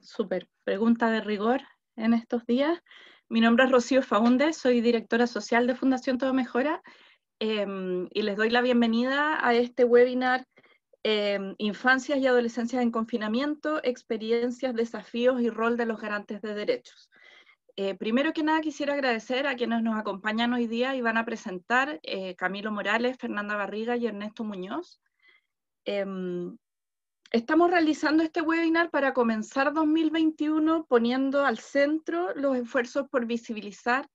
Súper. Pregunta de rigor en estos días. Mi nombre es Rocío Faúndez, soy directora social de Fundación Todo Mejora y les doy la bienvenida a este webinar Infancias y Adolescencias en Confinamiento, Experiencias, Desafíos y Rol de los Garantes de Derechos. Primero que nada quisiera agradecer a quienes nos acompañan hoy día y van a presentar Camilo Morales, Fernanda Barriga y Ernesto Muñoz. Estamos realizando este webinar para comenzar 2021 poniendo al centro los esfuerzos por visibilizar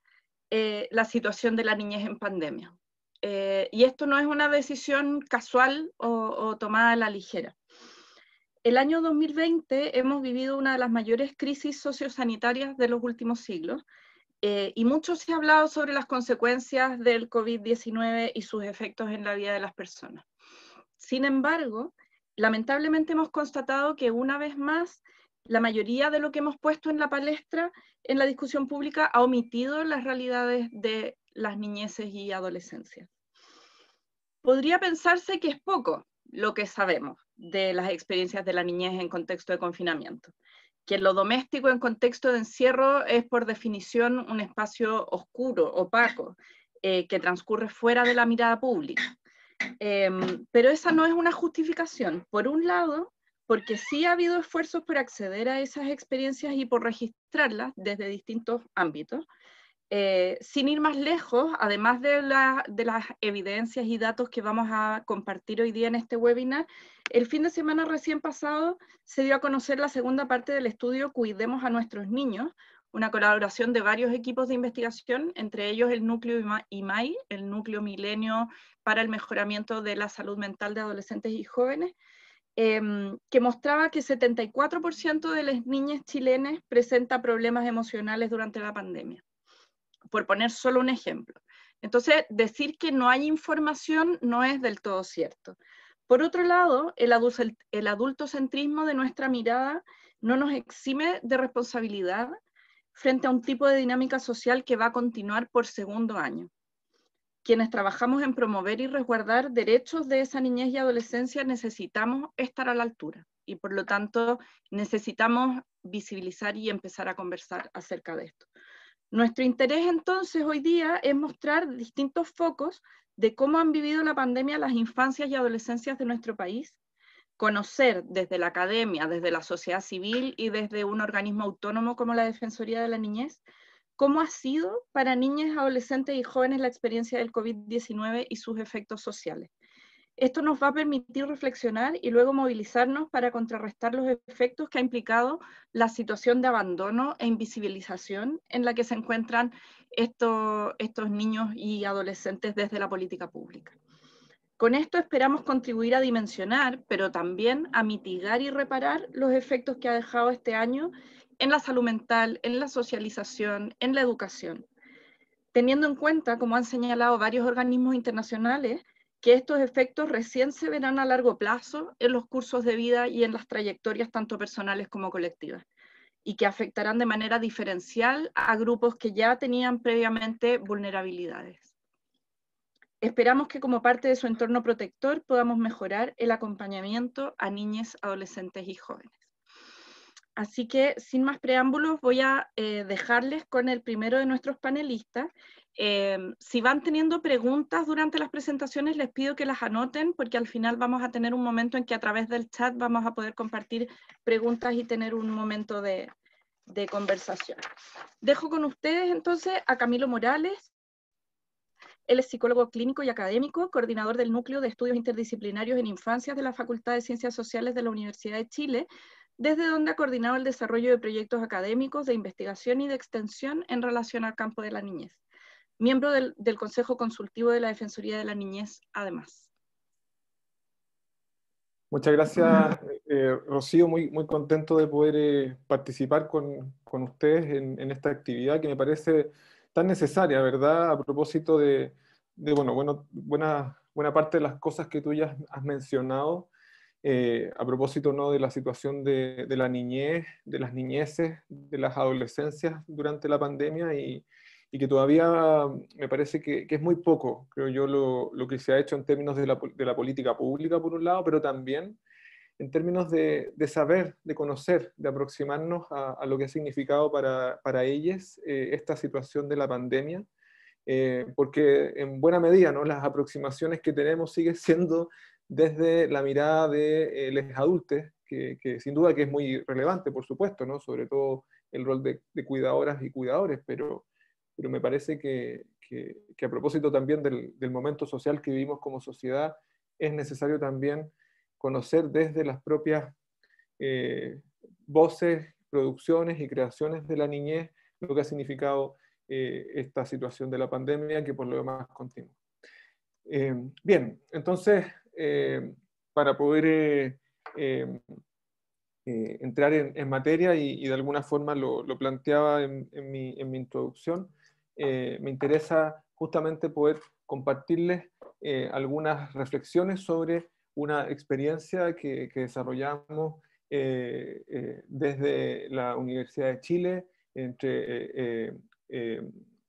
la situación de la niñez en pandemia. Y esto no es una decisión casual o tomada a la ligera. El año 2020 hemos vivido una de las mayores crisis sociosanitarias de los últimos siglos y mucho se ha hablado sobre las consecuencias del COVID-19 y sus efectos en la vida de las personas. Sin embargo, lamentablemente hemos constatado que una vez más la mayoría de lo que hemos puesto en la palestra, en la discusión pública, ha omitido las realidades de las niñeces y adolescencias. Podría pensarse que es poco lo que sabemos de las experiencias de la niñez en contexto de confinamiento, que lo doméstico en contexto de encierro es por definición un espacio oscuro, opaco, que transcurre fuera de la mirada pública. Pero esa no es una justificación. Por un lado, porque sí ha habido esfuerzos por acceder a esas experiencias y por registrarlas desde distintos ámbitos. Sin ir más lejos, además de las evidencias y datos que vamos a compartir hoy día en este webinar, el fin de semana recién pasado se dio a conocer la segunda parte del estudio Cuidemos a nuestros niños, una colaboración de varios equipos de investigación, entre ellos el núcleo IMAI, el núcleo Milenio para el mejoramiento de la salud mental de adolescentes y jóvenes, que mostraba que 74% de las niñas chilenas presenta problemas emocionales durante la pandemia, por poner solo un ejemplo. Entonces, decir que no hay información no es del todo cierto. Por otro lado, el adultocentrismo de nuestra mirada no nos exime de responsabilidad frente a un tipo de dinámica social que va a continuar por segundo año. Quienes trabajamos en promover y resguardar derechos de esa niñez y adolescencia necesitamos estar a la altura y por lo tanto necesitamos visibilizar y empezar a conversar acerca de esto. Nuestro interés entonces hoy día es mostrar distintos focos de cómo han vivido la pandemia las infancias y adolescencias de nuestro país, conocer desde la academia, desde la sociedad civil y desde un organismo autónomo como la Defensoría de la Niñez, cómo ha sido para niñas, adolescentes y jóvenes la experiencia del COVID-19 y sus efectos sociales. Esto nos va a permitir reflexionar y luego movilizarnos para contrarrestar los efectos que ha implicado la situación de abandono e invisibilización en la que se encuentran estos niños y adolescentes desde la política pública. Con esto esperamos contribuir a dimensionar, pero también a mitigar y reparar los efectos que ha dejado este año en la salud mental, en la socialización, en la educación, teniendo en cuenta, como han señalado varios organismos internacionales, que estos efectos recién se verán a largo plazo en los cursos de vida y en las trayectorias tanto personales como colectivas, y que afectarán de manera diferencial a grupos que ya tenían previamente vulnerabilidades. Esperamos que como parte de su entorno protector podamos mejorar el acompañamiento a niñas, adolescentes y jóvenes. Así que, sin más preámbulos, voy a dejarles con el primero de nuestros panelistas. Si van teniendo preguntas durante las presentaciones, les pido que las anoten, porque al final vamos a tener un momento en que a través del chat vamos a poder compartir preguntas y tener un momento de conversación. Dejo con ustedes entonces a Camilo Morales. Él es psicólogo clínico y académico, coordinador del Núcleo de Estudios Interdisciplinarios en Infancias de la Facultad de Ciencias Sociales de la Universidad de Chile, desde donde ha coordinado el desarrollo de proyectos académicos de investigación y de extensión en relación al campo de la niñez. Miembro del Consejo Consultivo de la Defensoría de la Niñez, además. Muchas gracias, Rocío. Muy contento de poder participar con ustedes en esta actividad que me parece tan necesaria, ¿verdad? A propósito de buena parte de las cosas que tú ya has mencionado, a propósito, ¿no?, de la situación de la niñez, de las niñeces, de las adolescencias durante la pandemia y que todavía me parece que es muy poco, creo yo, lo que se ha hecho en términos de la política pública, por un lado, pero también en términos de saber, de conocer, de aproximarnos a lo que ha significado para ellos esta situación de la pandemia, porque en buena medida, ¿no?, las aproximaciones que tenemos siguen siendo desde la mirada de los adultos, que sin duda que es muy relevante, por supuesto, ¿no?, sobre todo el rol de cuidadoras y cuidadores, pero me parece que a propósito también del momento social que vivimos como sociedad, es necesario también conocer desde las propias voces, producciones y creaciones de la niñez lo que ha significado esta situación de la pandemia, que por lo demás continúa. Bien, entonces, para poder entrar en materia, y de alguna forma lo planteaba en mi introducción, me interesa justamente poder compartirles algunas reflexiones sobre una experiencia que desarrollamos desde la Universidad de Chile, entre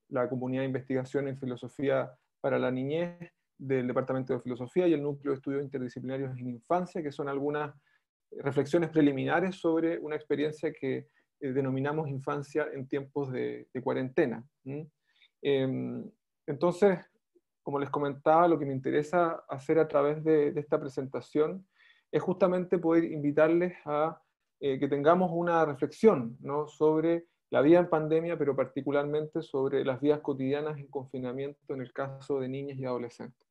la comunidad de investigación en filosofía para la niñez del Departamento de Filosofía y el Núcleo de Estudios Interdisciplinarios en Infancia, que son algunas reflexiones preliminares sobre una experiencia que denominamos infancia en tiempos de cuarentena. Entonces, como les comentaba, lo que me interesa hacer a través de esta presentación es justamente poder invitarles a que tengamos una reflexión, ¿no?, sobre la vida en pandemia, pero particularmente sobre las vidas cotidianas en confinamiento en el caso de niñas y adolescentes.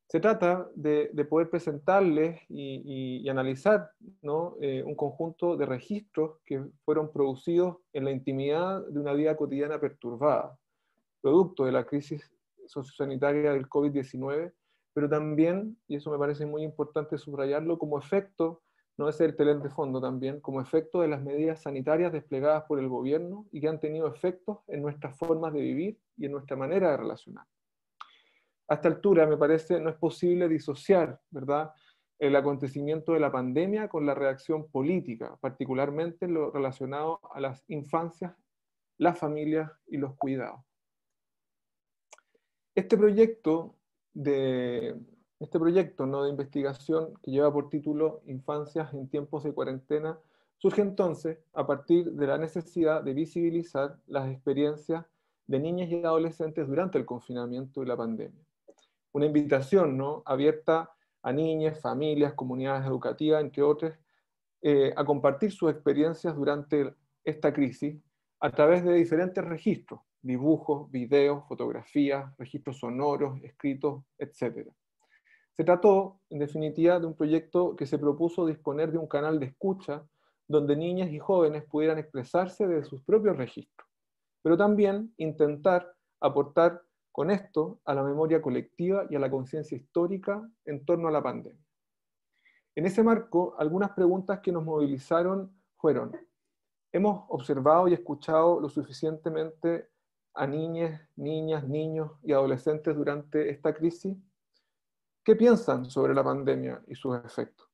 Se trata de poder presentarles y analizar, ¿no?, un conjunto de registros que fueron producidos en la intimidad de una vida cotidiana perturbada, producto de la crisis sociosanitaria del COVID-19, pero también, y eso me parece muy importante subrayarlo, como efecto, no es el telón de fondo también, como efecto de las medidas sanitarias desplegadas por el gobierno y que han tenido efectos en nuestras formas de vivir y en nuestra manera de relacionar. A esta altura, me parece, no es posible disociar, ¿verdad?, el acontecimiento de la pandemia con la reacción política, particularmente en lo relacionado a las infancias, las familias y los cuidados. Este proyecto, ¿no?, de investigación que lleva por título Infancias en tiempos de cuarentena, surge entonces a partir de la necesidad de visibilizar las experiencias de niñas y adolescentes durante el confinamiento y la pandemia. Una invitación, ¿no?, abierta a niñas, familias, comunidades educativas, entre otros, a compartir sus experiencias durante esta crisis a través de diferentes registros, dibujos, videos, fotografías, registros sonoros, escritos, etc. Se trató, en definitiva, de un proyecto que se propuso disponer de un canal de escucha donde niñas y jóvenes pudieran expresarse de sus propios registros, pero también intentar aportar con esto a la memoria colectiva y a la conciencia histórica en torno a la pandemia. En ese marco, algunas preguntas que nos movilizaron fueron: ¿hemos observado y escuchado lo suficientemente a niñas, niños y adolescentes durante esta crisis? ¿Qué piensan sobre la pandemia y sus efectos?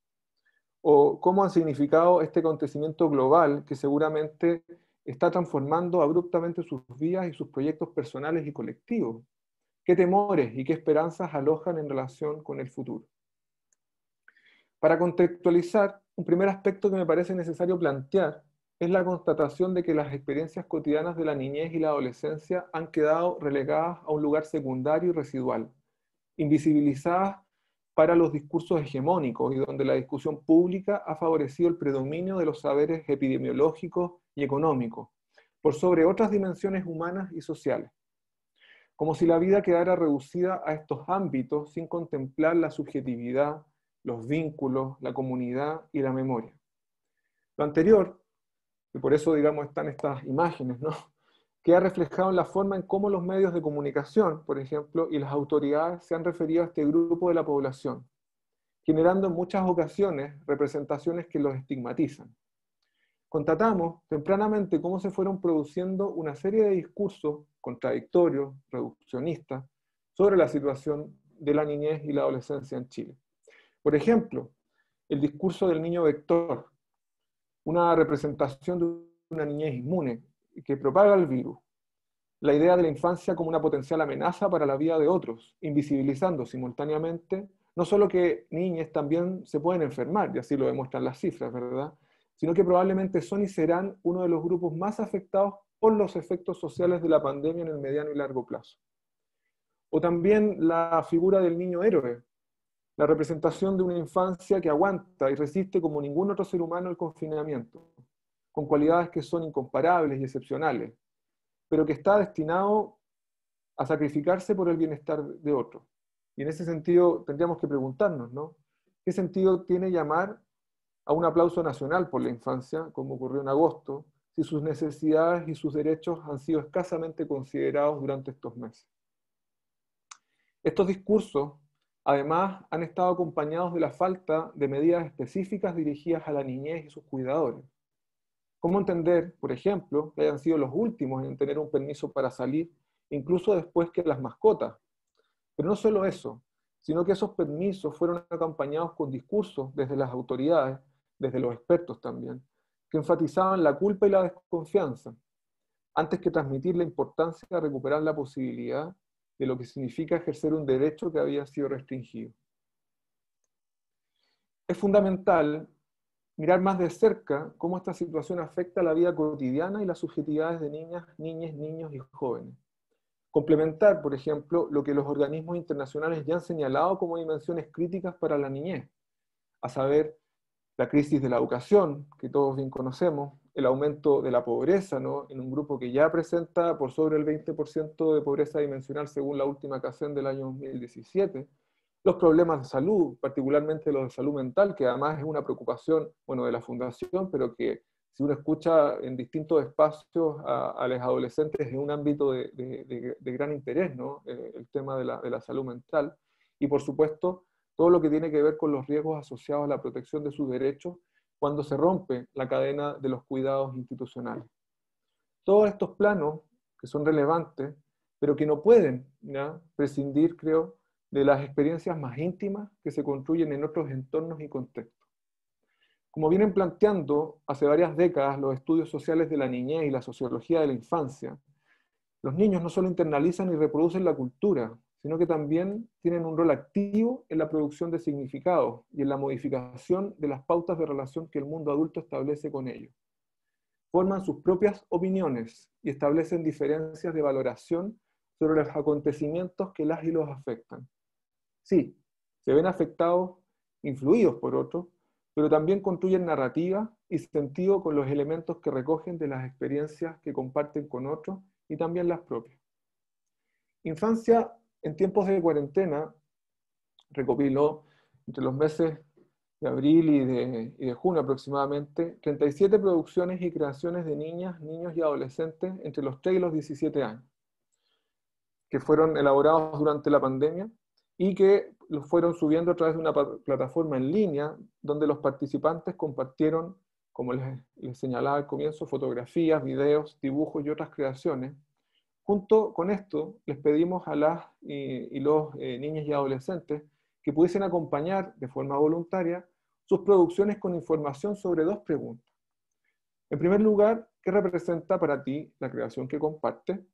¿O cómo han significado este acontecimiento global que seguramente está transformando abruptamente sus vidas y sus proyectos personales y colectivos? ¿Qué temores y qué esperanzas alojan en relación con el futuro? Para contextualizar, un primer aspecto que me parece necesario plantear es la constatación de que las experiencias cotidianas de la niñez y la adolescencia han quedado relegadas a un lugar secundario y residual, invisibilizadas para los discursos hegemónicos y donde la discusión pública ha favorecido el predominio de los saberes epidemiológicos y económicos, por sobre otras dimensiones humanas y sociales. Como si la vida quedara reducida a estos ámbitos sin contemplar la subjetividad, los vínculos, la comunidad y la memoria. Lo anterior, y por eso, digamos, están estas imágenes, ¿no?, queda reflejado en la forma en cómo los medios de comunicación, por ejemplo, y las autoridades se han referido a este grupo de la población, generando en muchas ocasiones representaciones que los estigmatizan. Constatamos tempranamente cómo se fueron produciendo una serie de discursos contradictorios, reduccionistas, sobre la situación de la niñez y la adolescencia en Chile. Por ejemplo, el discurso del niño vector, una representación de una niñez inmune que propaga el virus. La idea de la infancia como una potencial amenaza para la vida de otros, invisibilizando simultáneamente no solo que niñas también se pueden enfermar, y así lo demuestran las cifras, ¿verdad? Sino que probablemente son y serán uno de los grupos más afectados por los efectos sociales de la pandemia en el mediano y largo plazo. O también la figura del niño héroe, la representación de una infancia que aguanta y resiste como ningún otro ser humano el confinamiento, con cualidades que son incomparables y excepcionales, pero que está destinado a sacrificarse por el bienestar de otros. Y en ese sentido tendríamos que preguntarnos, ¿no? ¿Qué sentido tiene llamar a un aplauso nacional por la infancia, como ocurrió en agosto, si sus necesidades y sus derechos han sido escasamente considerados durante estos meses? Estos discursos, además, han estado acompañados de la falta de medidas específicas dirigidas a la niñez y sus cuidadores. ¿Cómo entender, por ejemplo, que hayan sido los últimos en tener un permiso para salir, incluso después que las mascotas? Pero no solo eso, sino que esos permisos fueron acompañados con discursos desde las autoridades, desde los expertos también, que enfatizaban la culpa y la desconfianza, antes que transmitir la importancia de recuperar la posibilidad de lo que significa ejercer un derecho que había sido restringido. Es fundamental mirar más de cerca cómo esta situación afecta la vida cotidiana y las subjetividades de niñas, niñes, niños y jóvenes. Complementar, por ejemplo, lo que los organismos internacionales ya han señalado como dimensiones críticas para la niñez, a saber, la crisis de la educación, que todos bien conocemos, el aumento de la pobreza, ¿no?, en un grupo que ya presenta por sobre el 20% de pobreza dimensional según la última CACEN del año 2017, los problemas de salud, particularmente los de salud mental, que además es una preocupación, bueno, de la Fundación, pero que si uno escucha en distintos espacios a los adolescentes es un ámbito de gran interés, ¿no? El tema de la salud mental. Y por supuesto, todo lo que tiene que ver con los riesgos asociados a la protección de sus derechos cuando se rompe la cadena de los cuidados institucionales. Todos estos planos que son relevantes, pero que no pueden, ¿ya?, prescindir, creo, de las experiencias más íntimas que se construyen en otros entornos y contextos. Como vienen planteando hace varias décadas los estudios sociales de la niñez y la sociología de la infancia, los niños no solo internalizan y reproducen la cultura, sino que también tienen un rol activo en la producción de significados y en la modificación de las pautas de relación que el mundo adulto establece con ellos. Forman sus propias opiniones y establecen diferencias de valoración sobre los acontecimientos que las y los afectan. Sí, se ven afectados, influidos por otros, pero también construyen narrativa y sentido con los elementos que recogen de las experiencias que comparten con otros y también las propias. Infancia en tiempos de cuarentena recopiló entre los meses de abril y de junio aproximadamente 37 producciones y creaciones de niñas, niños y adolescentes entre los 3 y los 17 años, que fueron elaborados durante la pandemia y que los fueron subiendo a través de una plataforma en línea donde los participantes compartieron, como les señalaba al comienzo, fotografías, videos, dibujos y otras creaciones. Junto con esto, les pedimos a las y los niños y adolescentes que pudiesen acompañar de forma voluntaria sus producciones con información sobre dos preguntas. En primer lugar, ¿qué representa para ti la creación que comparte?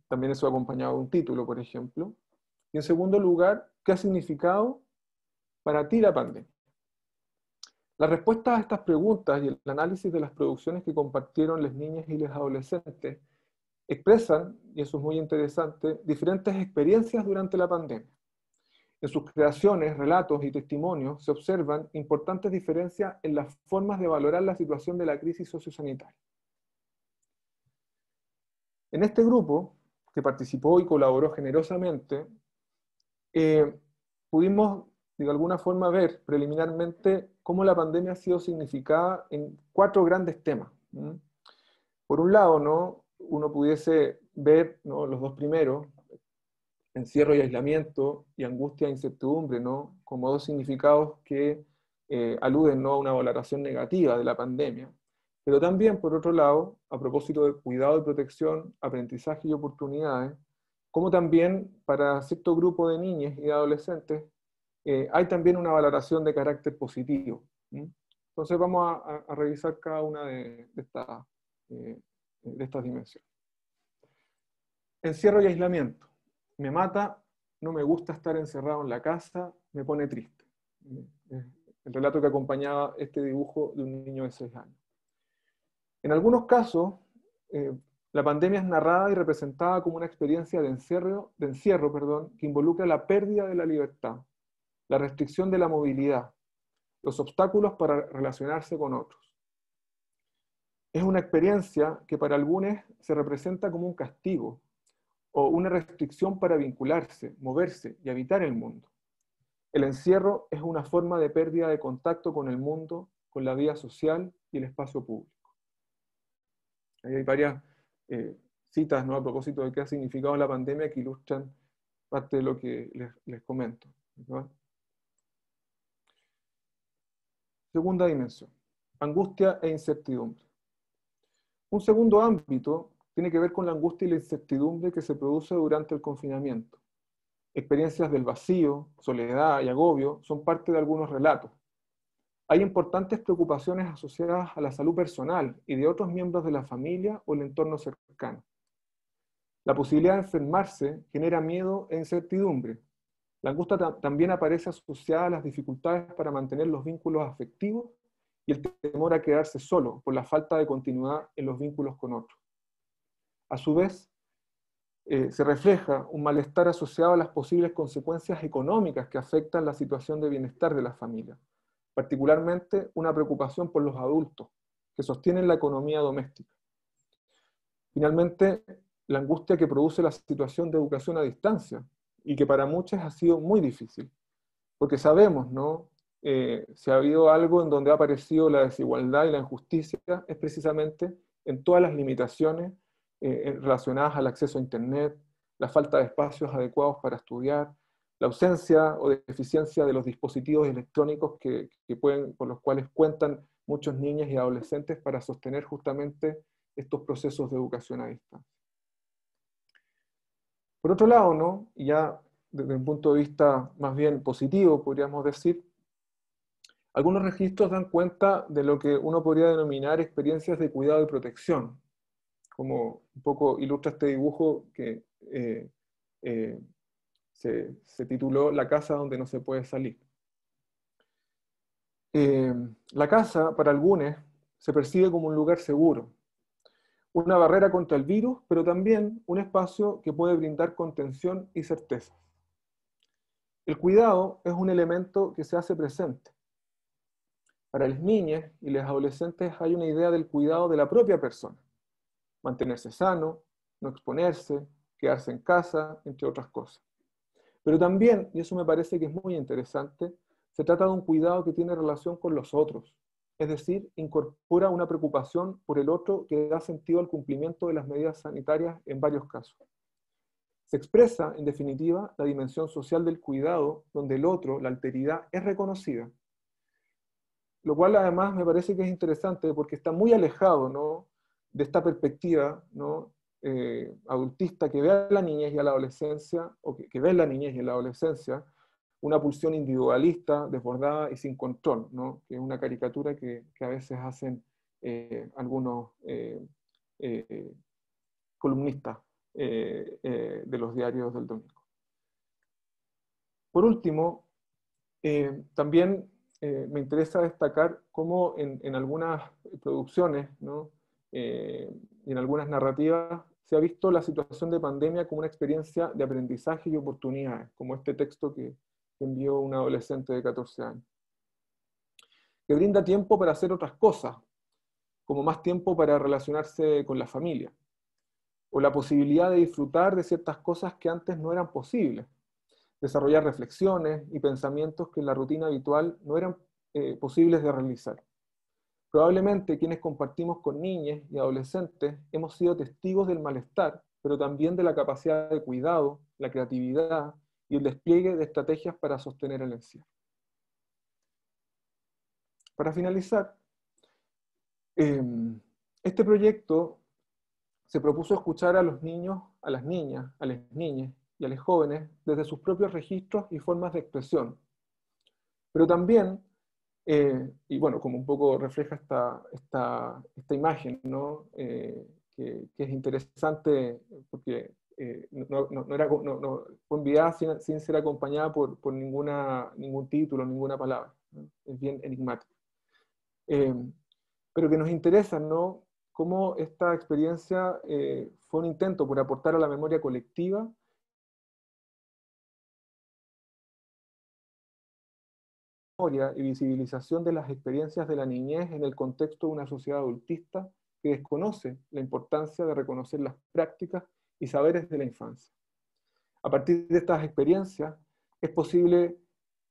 También eso acompañado de un título, por ejemplo. Y en segundo lugar, ¿qué ha significado para ti la pandemia? La respuesta a estas preguntas y el análisis de las producciones que compartieron las niñas y los adolescentes expresan, y eso es muy interesante, diferentes experiencias durante la pandemia. En sus creaciones, relatos y testimonios se observan importantes diferencias en las formas de valorar la situación de la crisis sociosanitaria. En este grupo, que participó y colaboró generosamente, pudimos de alguna forma ver preliminarmente cómo la pandemia ha sido significada en 4 grandes temas. Por un lado, ¿no?, uno pudiese ver, ¿no?, los dos primeros, encierro y aislamiento, y angustia e incertidumbre, ¿no?, como dos significados que aluden, ¿no?, a una valoración negativa de la pandemia. Pero también, por otro lado, a propósito de cuidado y protección, aprendizaje y oportunidades, como también para cierto grupo de niñas y de adolescentes, hay también una valoración de carácter positivo. Entonces vamos a revisar cada una de estas dimensiones. Encierro y aislamiento. Me mata, no me gusta estar encerrado en la casa, me pone triste. El relato que acompañaba este dibujo de un niño de 6 años. En algunos casos, la pandemia es narrada y representada como una experiencia de encierro, que involucra la pérdida de la libertad, la restricción de la movilidad, los obstáculos para relacionarse con otros. Es una experiencia que para algunos se representa como un castigo o una restricción para vincularse, moverse y habitar el mundo. El encierro es una forma de pérdida de contacto con el mundo, con la vida social y el espacio público. Ahí hay varias citas, ¿no?, a propósito de qué ha significado la pandemia que ilustran parte de lo que les comento, ¿no? Segunda dimensión, angustia e incertidumbre. Un segundo ámbito tiene que ver con la angustia y la incertidumbre que se produce durante el confinamiento. Experiencias del vacío, soledad y agobio son parte de algunos relatos. Hay importantes preocupaciones asociadas a la salud personal y de otros miembros de la familia o el entorno cercano. La posibilidad de enfermarse genera miedo e incertidumbre. La angustia también aparece asociada a las dificultades para mantener los vínculos afectivos y el temor a quedarse solo por la falta de continuidad en los vínculos con otros. A su vez, se refleja un malestar asociado a las posibles consecuencias económicas que afectan la situación de bienestar de las familias, particularmente una preocupación por los adultos, que sostienen la economía doméstica. Finalmente, la angustia que produce la situación de educación a distancia, y que para muchos ha sido muy difícil, porque sabemos, ¿no?, si ha habido algo en donde ha aparecido la desigualdad y la injusticia, es precisamente en todas las limitaciones relacionadas al acceso a Internet, la falta de espacios adecuados para estudiar, la ausencia o deficiencia de los dispositivos electrónicos con los cuales cuentan muchos niños y adolescentes para sostener justamente estos procesos de educación a distancia. Por otro lado, ¿no?, y ya desde un punto de vista más bien positivo, podríamos decir, algunos registros dan cuenta de lo que uno podría denominar experiencias de cuidado y protección, como un poco ilustra este dibujo que se tituló La casa donde no se puede salir. La casa, para algunos, se percibe como un lugar seguro, una barrera contra el virus, pero también un espacio que puede brindar contención y certeza. El cuidado es un elemento que se hace presente. Para las niñas y los adolescentes hay una idea del cuidado de la propia persona. Mantenerse sano, no exponerse, quedarse en casa, entre otras cosas. Pero también, y eso me parece que es muy interesante, se trata de un cuidado que tiene relación con los otros. Es decir, incorpora una preocupación por el otro que da sentido al cumplimiento de las medidas sanitarias en varios casos. Se expresa, en definitiva, la dimensión social del cuidado, donde el otro, la alteridad, es reconocida. Lo cual además me parece que es interesante porque está muy alejado, ¿no?, de esta perspectiva, ¿no?, adultista que ve a la niñez y a la adolescencia, o que ve en la niñez y en la adolescencia, una pulsión individualista, desbordada y sin control, ¿no?, que es una caricatura que a veces hacen algunos columnistas de los diarios del domingo. Por último, también me interesa destacar cómo en algunas producciones, ¿no?, y en algunas narrativas se ha visto la situación de pandemia como una experiencia de aprendizaje y oportunidades, como este texto que envió un adolescente de 14 años. Que brinda tiempo para hacer otras cosas, como más tiempo para relacionarse con la familia, o la posibilidad de disfrutar de ciertas cosas que antes no eran posibles, desarrollar reflexiones y pensamientos que en la rutina habitual no eran posibles de realizar. Probablemente quienes compartimos con niñas y adolescentes hemos sido testigos del malestar, pero también de la capacidad de cuidado, la creatividad y el despliegue de estrategias para sostener el encierro. Para finalizar, este proyecto se propuso escuchar a los niños, a las niñas y a los jóvenes desde sus propios registros y formas de expresión. Pero también, y bueno, como un poco refleja esta imagen, ¿no?, que es interesante porque fue enviada sin ser acompañada por ningún título, ninguna palabra, ¿no? Es bien enigmático. Pero que nos interesa, ¿no? Cómo esta experiencia fue un intento por aportar a la memoria colectiva y visibilización de las experiencias de la niñez en el contexto de una sociedad adultista que desconoce la importancia de reconocer las prácticas y saberes de la infancia. A partir de estas experiencias es posible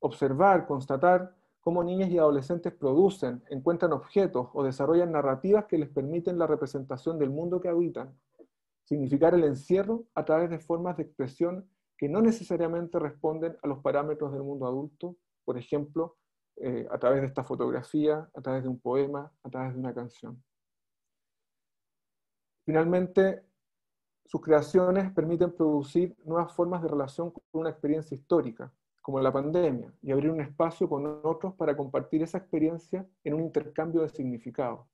observar, constatar cómo niñas y adolescentes producen, encuentran objetos o desarrollan narrativas que les permiten la representación del mundo que habitan, significar el encierro a través de formas de expresión que no necesariamente responden a los parámetros del mundo adulto, por ejemplo, a través de esta fotografía, a través de un poema, a través de una canción. Finalmente, sus creaciones permiten producir nuevas formas de relación con una experiencia histórica, como la pandemia, y abrir un espacio con otros para compartir esa experiencia en un intercambio de significados.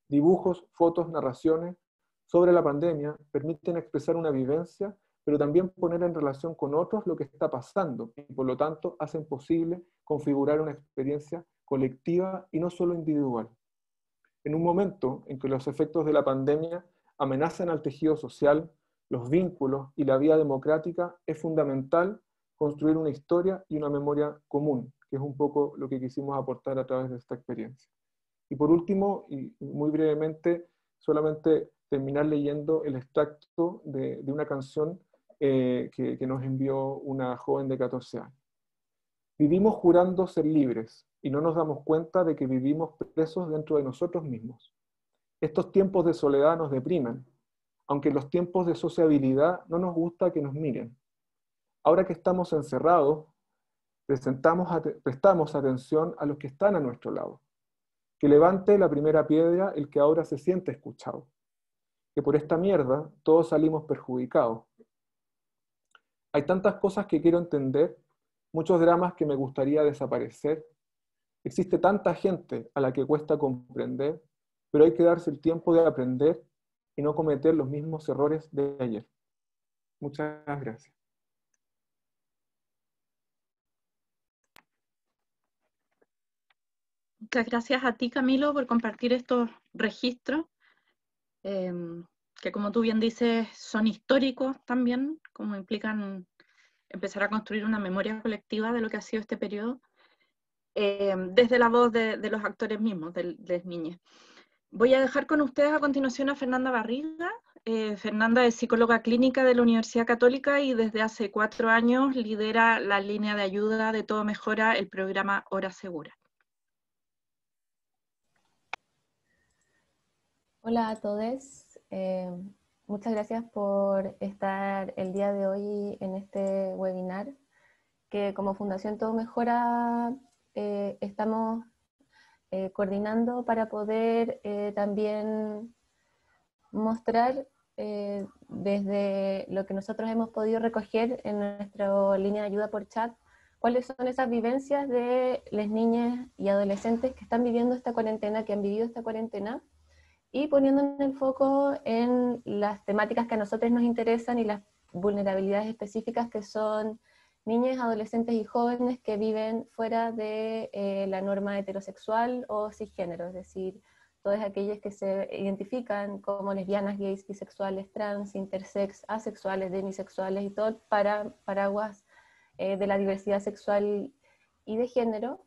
Dibujos, fotos, narraciones sobre la pandemia permiten expresar una vivencia, pero también poner en relación con otros lo que está pasando, y por lo tanto hacen posible configurar una experiencia colectiva y no solo individual. En un momento en que los efectos de la pandemia amenazan al tejido social, los vínculos y la vía democrática, es fundamental construir una historia y una memoria común, que es un poco lo que quisimos aportar a través de esta experiencia. Y por último, y muy brevemente, solamente terminar leyendo el extracto de una canción que nos envió una joven de 14 años. Vivimos jurando ser libres y no nos damos cuenta de que vivimos presos dentro de nosotros mismos. Estos tiempos de soledad nos deprimen, aunque en los tiempos de sociabilidad no nos gusta que nos miren. Ahora que estamos encerrados, prestamos atención a los que están a nuestro lado. Que levante la primera piedra el que ahora se siente escuchado. Que por esta mierda todos salimos perjudicados. Hay tantas cosas que quiero entender, muchos dramas que me gustaría desaparecer. Existe tanta gente a la que cuesta comprender, pero hay que darse el tiempo de aprender y no cometer los mismos errores de ayer. Muchas gracias. Muchas gracias a ti, Camilo, por compartir estos registros, que como tú bien dices, son históricos también, como implican empezar a construir una memoria colectiva de lo que ha sido este periodo, desde la voz de los actores mismos, de las niñas. Voy a dejar con ustedes a continuación a Fernanda Barriga. Fernanda es psicóloga clínica de la Universidad Católica y desde hace 4 años lidera la línea de ayuda de Todo Mejora, el programa Hora Segura. Hola a todos. Muchas gracias por estar el día de hoy en este webinar, que como Fundación Todo Mejora estamos coordinando para poder también mostrar desde lo que nosotros hemos podido recoger en nuestra línea de ayuda por chat, cuáles son esas vivencias de las niñas y adolescentes que están viviendo esta cuarentena, que han vivido esta cuarentena, y poniendo el foco en las temáticas que a nosotros nos interesan y las vulnerabilidades específicas que son niñas, adolescentes y jóvenes que viven fuera de la norma heterosexual o cisgénero, es decir, todas aquellas que se identifican como lesbianas, gays, bisexuales, trans, intersex, asexuales, demisexuales y todo paraguas de la diversidad sexual y de género.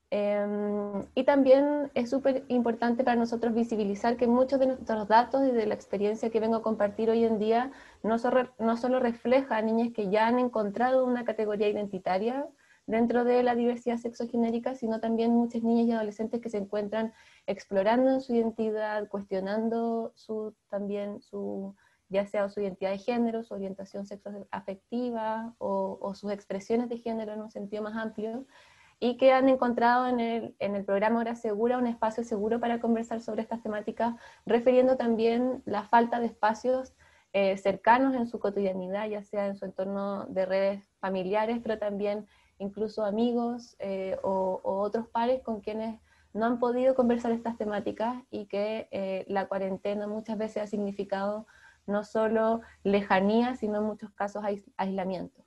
Y también es súper importante para nosotros visibilizar que muchos de nuestros datos y de la experiencia que vengo a compartir hoy en día no solo refleja a niñas que ya han encontrado una categoría identitaria dentro de la diversidad sexogenérica, sino también muchas niñas y adolescentes que se encuentran explorando su identidad, cuestionando ya sea su identidad de género, su orientación sexoafectiva o sus expresiones de género en un sentido más amplio, y que han encontrado en el programa Hora Segura un espacio seguro para conversar sobre estas temáticas, refiriendo también la falta de espacios cercanos en su cotidianidad, ya sea en su entorno de redes familiares, pero también incluso amigos o otros pares con quienes no han podido conversar estas temáticas y que la cuarentena muchas veces ha significado no solo lejanía, sino en muchos casos aislamiento.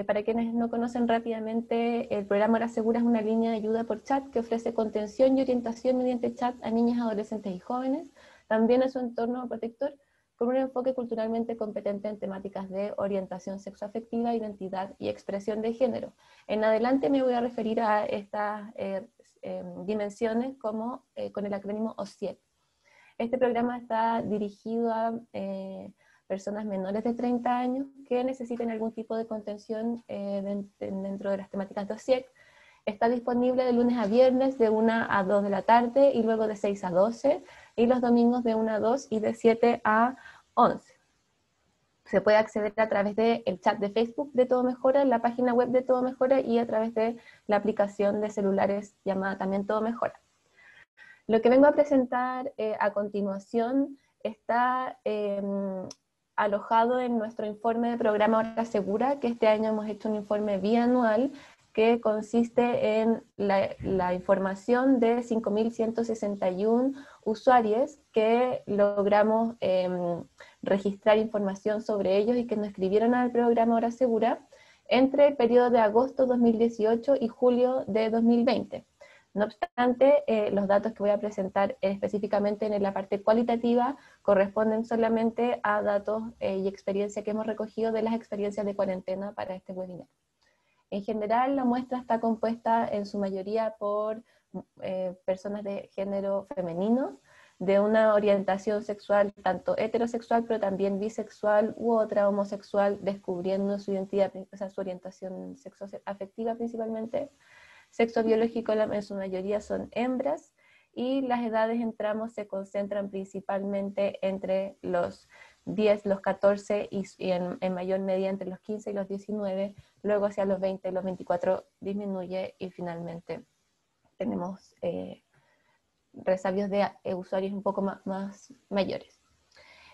Para quienes no conocen rápidamente, el programa Hora Segura es una línea de ayuda por chat que ofrece contención y orientación mediante chat a niñas, adolescentes y jóvenes, también en su entorno protector, con un enfoque culturalmente competente en temáticas de orientación sexoafectiva, identidad y expresión de género. En adelante me voy a referir a estas dimensiones como con el acrónimo OSIEC. Este programa está dirigido a personas menores de 30 años que necesiten algún tipo de contención dentro de las temáticas de OSIEC. Está disponible de lunes a viernes de 1 a 2 de la tarde y luego de 6 a 12, y los domingos de 1 a 2 y de 7 a 11. Se puede acceder a través del chat de Facebook de Todo Mejora, la página web de Todo Mejora y a través de la aplicación de celulares llamada también Todo Mejora. Lo que vengo a presentar a continuación está alojado en nuestro informe de programa Hora Segura, que este año hemos hecho un informe bianual que consiste en la información de 5.161 usuarios que logramos registrar información sobre ellos y que nos escribieron al programa Hora Segura entre el periodo de agosto 2018 y julio de 2020. No obstante, los datos que voy a presentar específicamente en la parte cualitativa corresponden solamente a datos y experiencia que hemos recogido de las experiencias de cuarentena para este webinar. En general, la muestra está compuesta en su mayoría por personas de género femenino, de una orientación sexual tanto heterosexual, pero también bisexual u otra homosexual, descubriendo su identidad, o sea, su orientación sexoafectiva principalmente. Sexo biológico en su mayoría son hembras, y las edades en tramos se concentran principalmente entre los 10, los 14 y en mayor medida entre los 15 y los 19, luego hacia los 20 y los 24 disminuye, y finalmente tenemos resabios de usuarios un poco más mayores.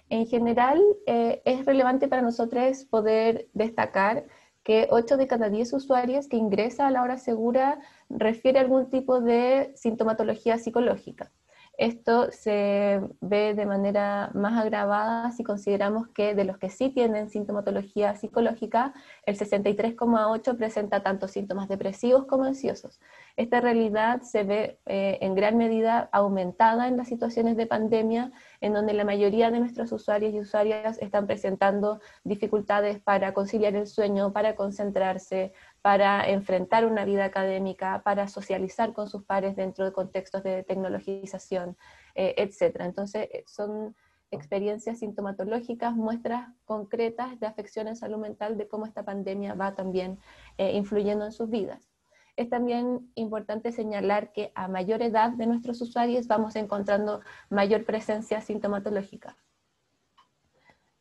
En general, es relevante para nosotros poder destacar que 8 de cada 10 usuarios que ingresan a la Hora Segura refiere a algún tipo de sintomatología psicológica. Esto se ve de manera más agravada si consideramos que de los que sí tienen sintomatología psicológica, el 63,8% presenta tanto síntomas depresivos como ansiosos. Esta realidad se ve en gran medida aumentada en las situaciones de pandemia, en donde la mayoría de nuestros usuarios y usuarias están presentando dificultades para conciliar el sueño, para concentrarse, para enfrentar una vida académica, para socializar con sus pares dentro de contextos de tecnologización, etc. Entonces son experiencias sintomatológicas, muestras concretas de afección en salud mental, de cómo esta pandemia va también influyendo en sus vidas. Es también importante señalar que a mayor edad de nuestros usuarios vamos encontrando mayor presencia sintomatológica.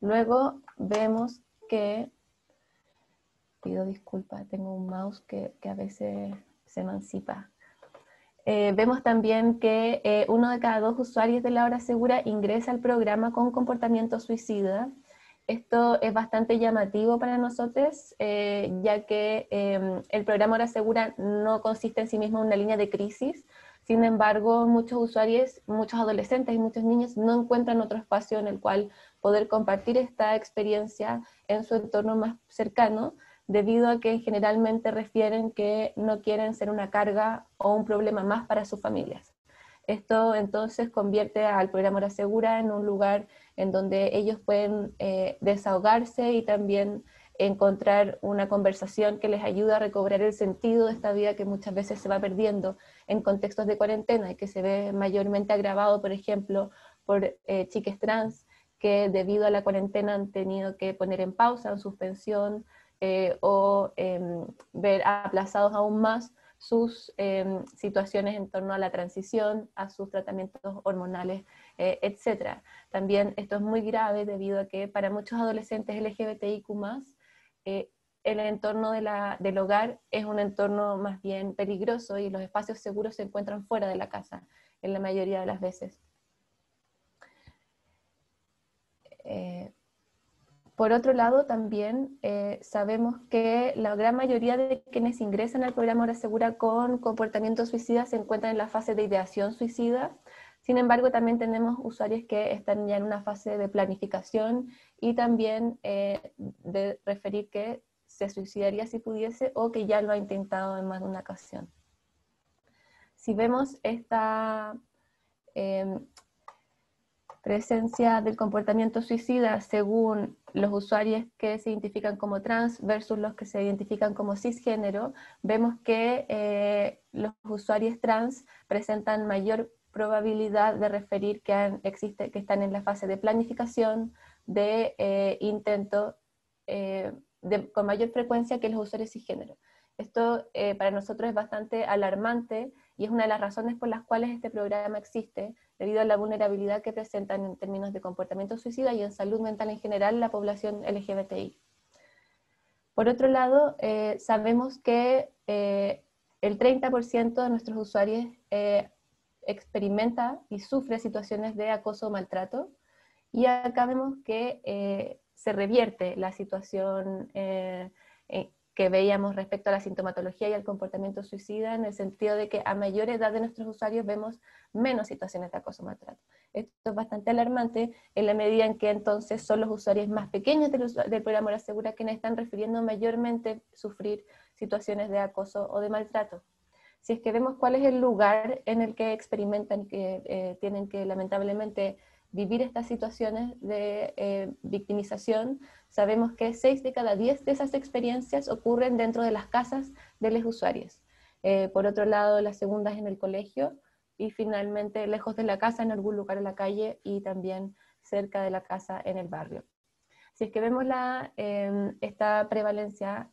Luego vemos que, pido disculpas, tengo un mouse que a veces se emancipa. Vemos también que 1 de cada 2 usuarios de la Hora Segura ingresa al programa con comportamiento suicida. Esto es bastante llamativo para nosotros, ya que el programa Hora Segura no consiste en sí mismo en una línea de crisis. Sin embargo, muchos usuarios, muchos adolescentes y muchos niños no encuentran otro espacio en el cual poder compartir esta experiencia en su entorno más cercano, debido a que generalmente refieren que no quieren ser una carga o un problema más para sus familias. Esto entonces convierte al programa Hora Segura en un lugar en donde ellos pueden desahogarse y también encontrar una conversación que les ayude a recobrar el sentido de esta vida que muchas veces se va perdiendo en contextos de cuarentena y que se ve mayormente agravado, por ejemplo, por chiques trans que debido a la cuarentena han tenido que poner en pausa, en suspensión, o ver aplazados aún más sus situaciones en torno a la transición, a sus tratamientos hormonales, etc. También esto es muy grave debido a que para muchos adolescentes LGBTIQ+, el entorno del hogar es un entorno más bien peligroso y los espacios seguros se encuentran fuera de la casa, en la mayoría de las veces. Por otro lado, también sabemos que la gran mayoría de quienes ingresan al programa Hora Segura con comportamiento suicida se encuentran en la fase de ideación suicida. Sin embargo, también tenemos usuarios que están ya en una fase de planificación y también de referir que se suicidaría si pudiese o que ya lo ha intentado en más de una ocasión. Si vemos esta presencia del comportamiento suicida según los usuarios que se identifican como trans versus los que se identifican como cisgénero, vemos que los usuarios trans presentan mayor probabilidad de referir que están en la fase de planificación, de intento, con mayor frecuencia que los usuarios cisgénero. Esto para nosotros es bastante alarmante y es una de las razones por las cuales este programa existe, debido a la vulnerabilidad que presentan en términos de comportamiento suicida y en salud mental en general la población LGBTI. Por otro lado, sabemos que el 30% de nuestros usuarios experimenta y sufre situaciones de acoso o maltrato, y acá vemos que se revierte la situación que veíamos respecto a la sintomatología y al comportamiento suicida, en el sentido de que a mayor edad de nuestros usuarios vemos menos situaciones de acoso o maltrato. Esto es bastante alarmante en la medida en que entonces son los usuarios más pequeños del programa Hora Segura quienes están refiriendo mayormente sufrir situaciones de acoso o de maltrato. Si es que vemos cuál es el lugar en el que experimentan que tienen que lamentablemente vivir estas situaciones de victimización, sabemos que 6 de cada 10 de esas experiencias ocurren dentro de las casas de los usuarios. Por otro lado, la segunda es en el colegio, y finalmente lejos de la casa, en algún lugar en la calle, y también cerca de la casa en el barrio. Si es que vemos esta prevalencia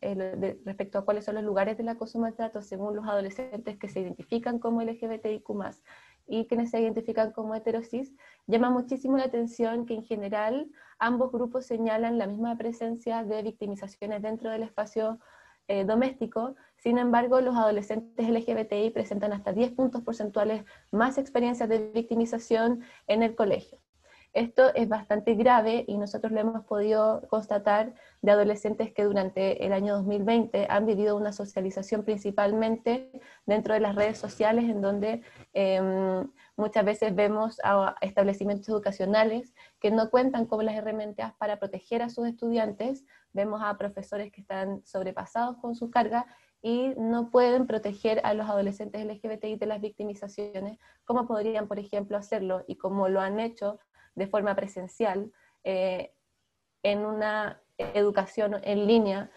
respecto a cuáles son los lugares del acoso y maltrato según los adolescentes que se identifican como LGBTIQ+, y quienes se identifican como heterosis, llama muchísimo la atención que en general ambos grupos señalan la misma presencia de victimizaciones dentro del espacio doméstico. Sin embargo, los adolescentes LGBTI presentan hasta 10 puntos porcentuales más experiencias de victimización en el colegio. Esto es bastante grave y nosotros lo hemos podido constatar de adolescentes que durante el año 2020 han vivido una socialización principalmente dentro de las redes sociales, en donde muchas veces vemos a establecimientos educacionales que no cuentan con las herramientas para proteger a sus estudiantes, vemos a profesores que están sobrepasados con sus cargas y no pueden proteger a los adolescentes LGBTI de las victimizaciones, como podrían, por ejemplo, hacerlo y como lo han hecho de forma presencial, en una educación en línea.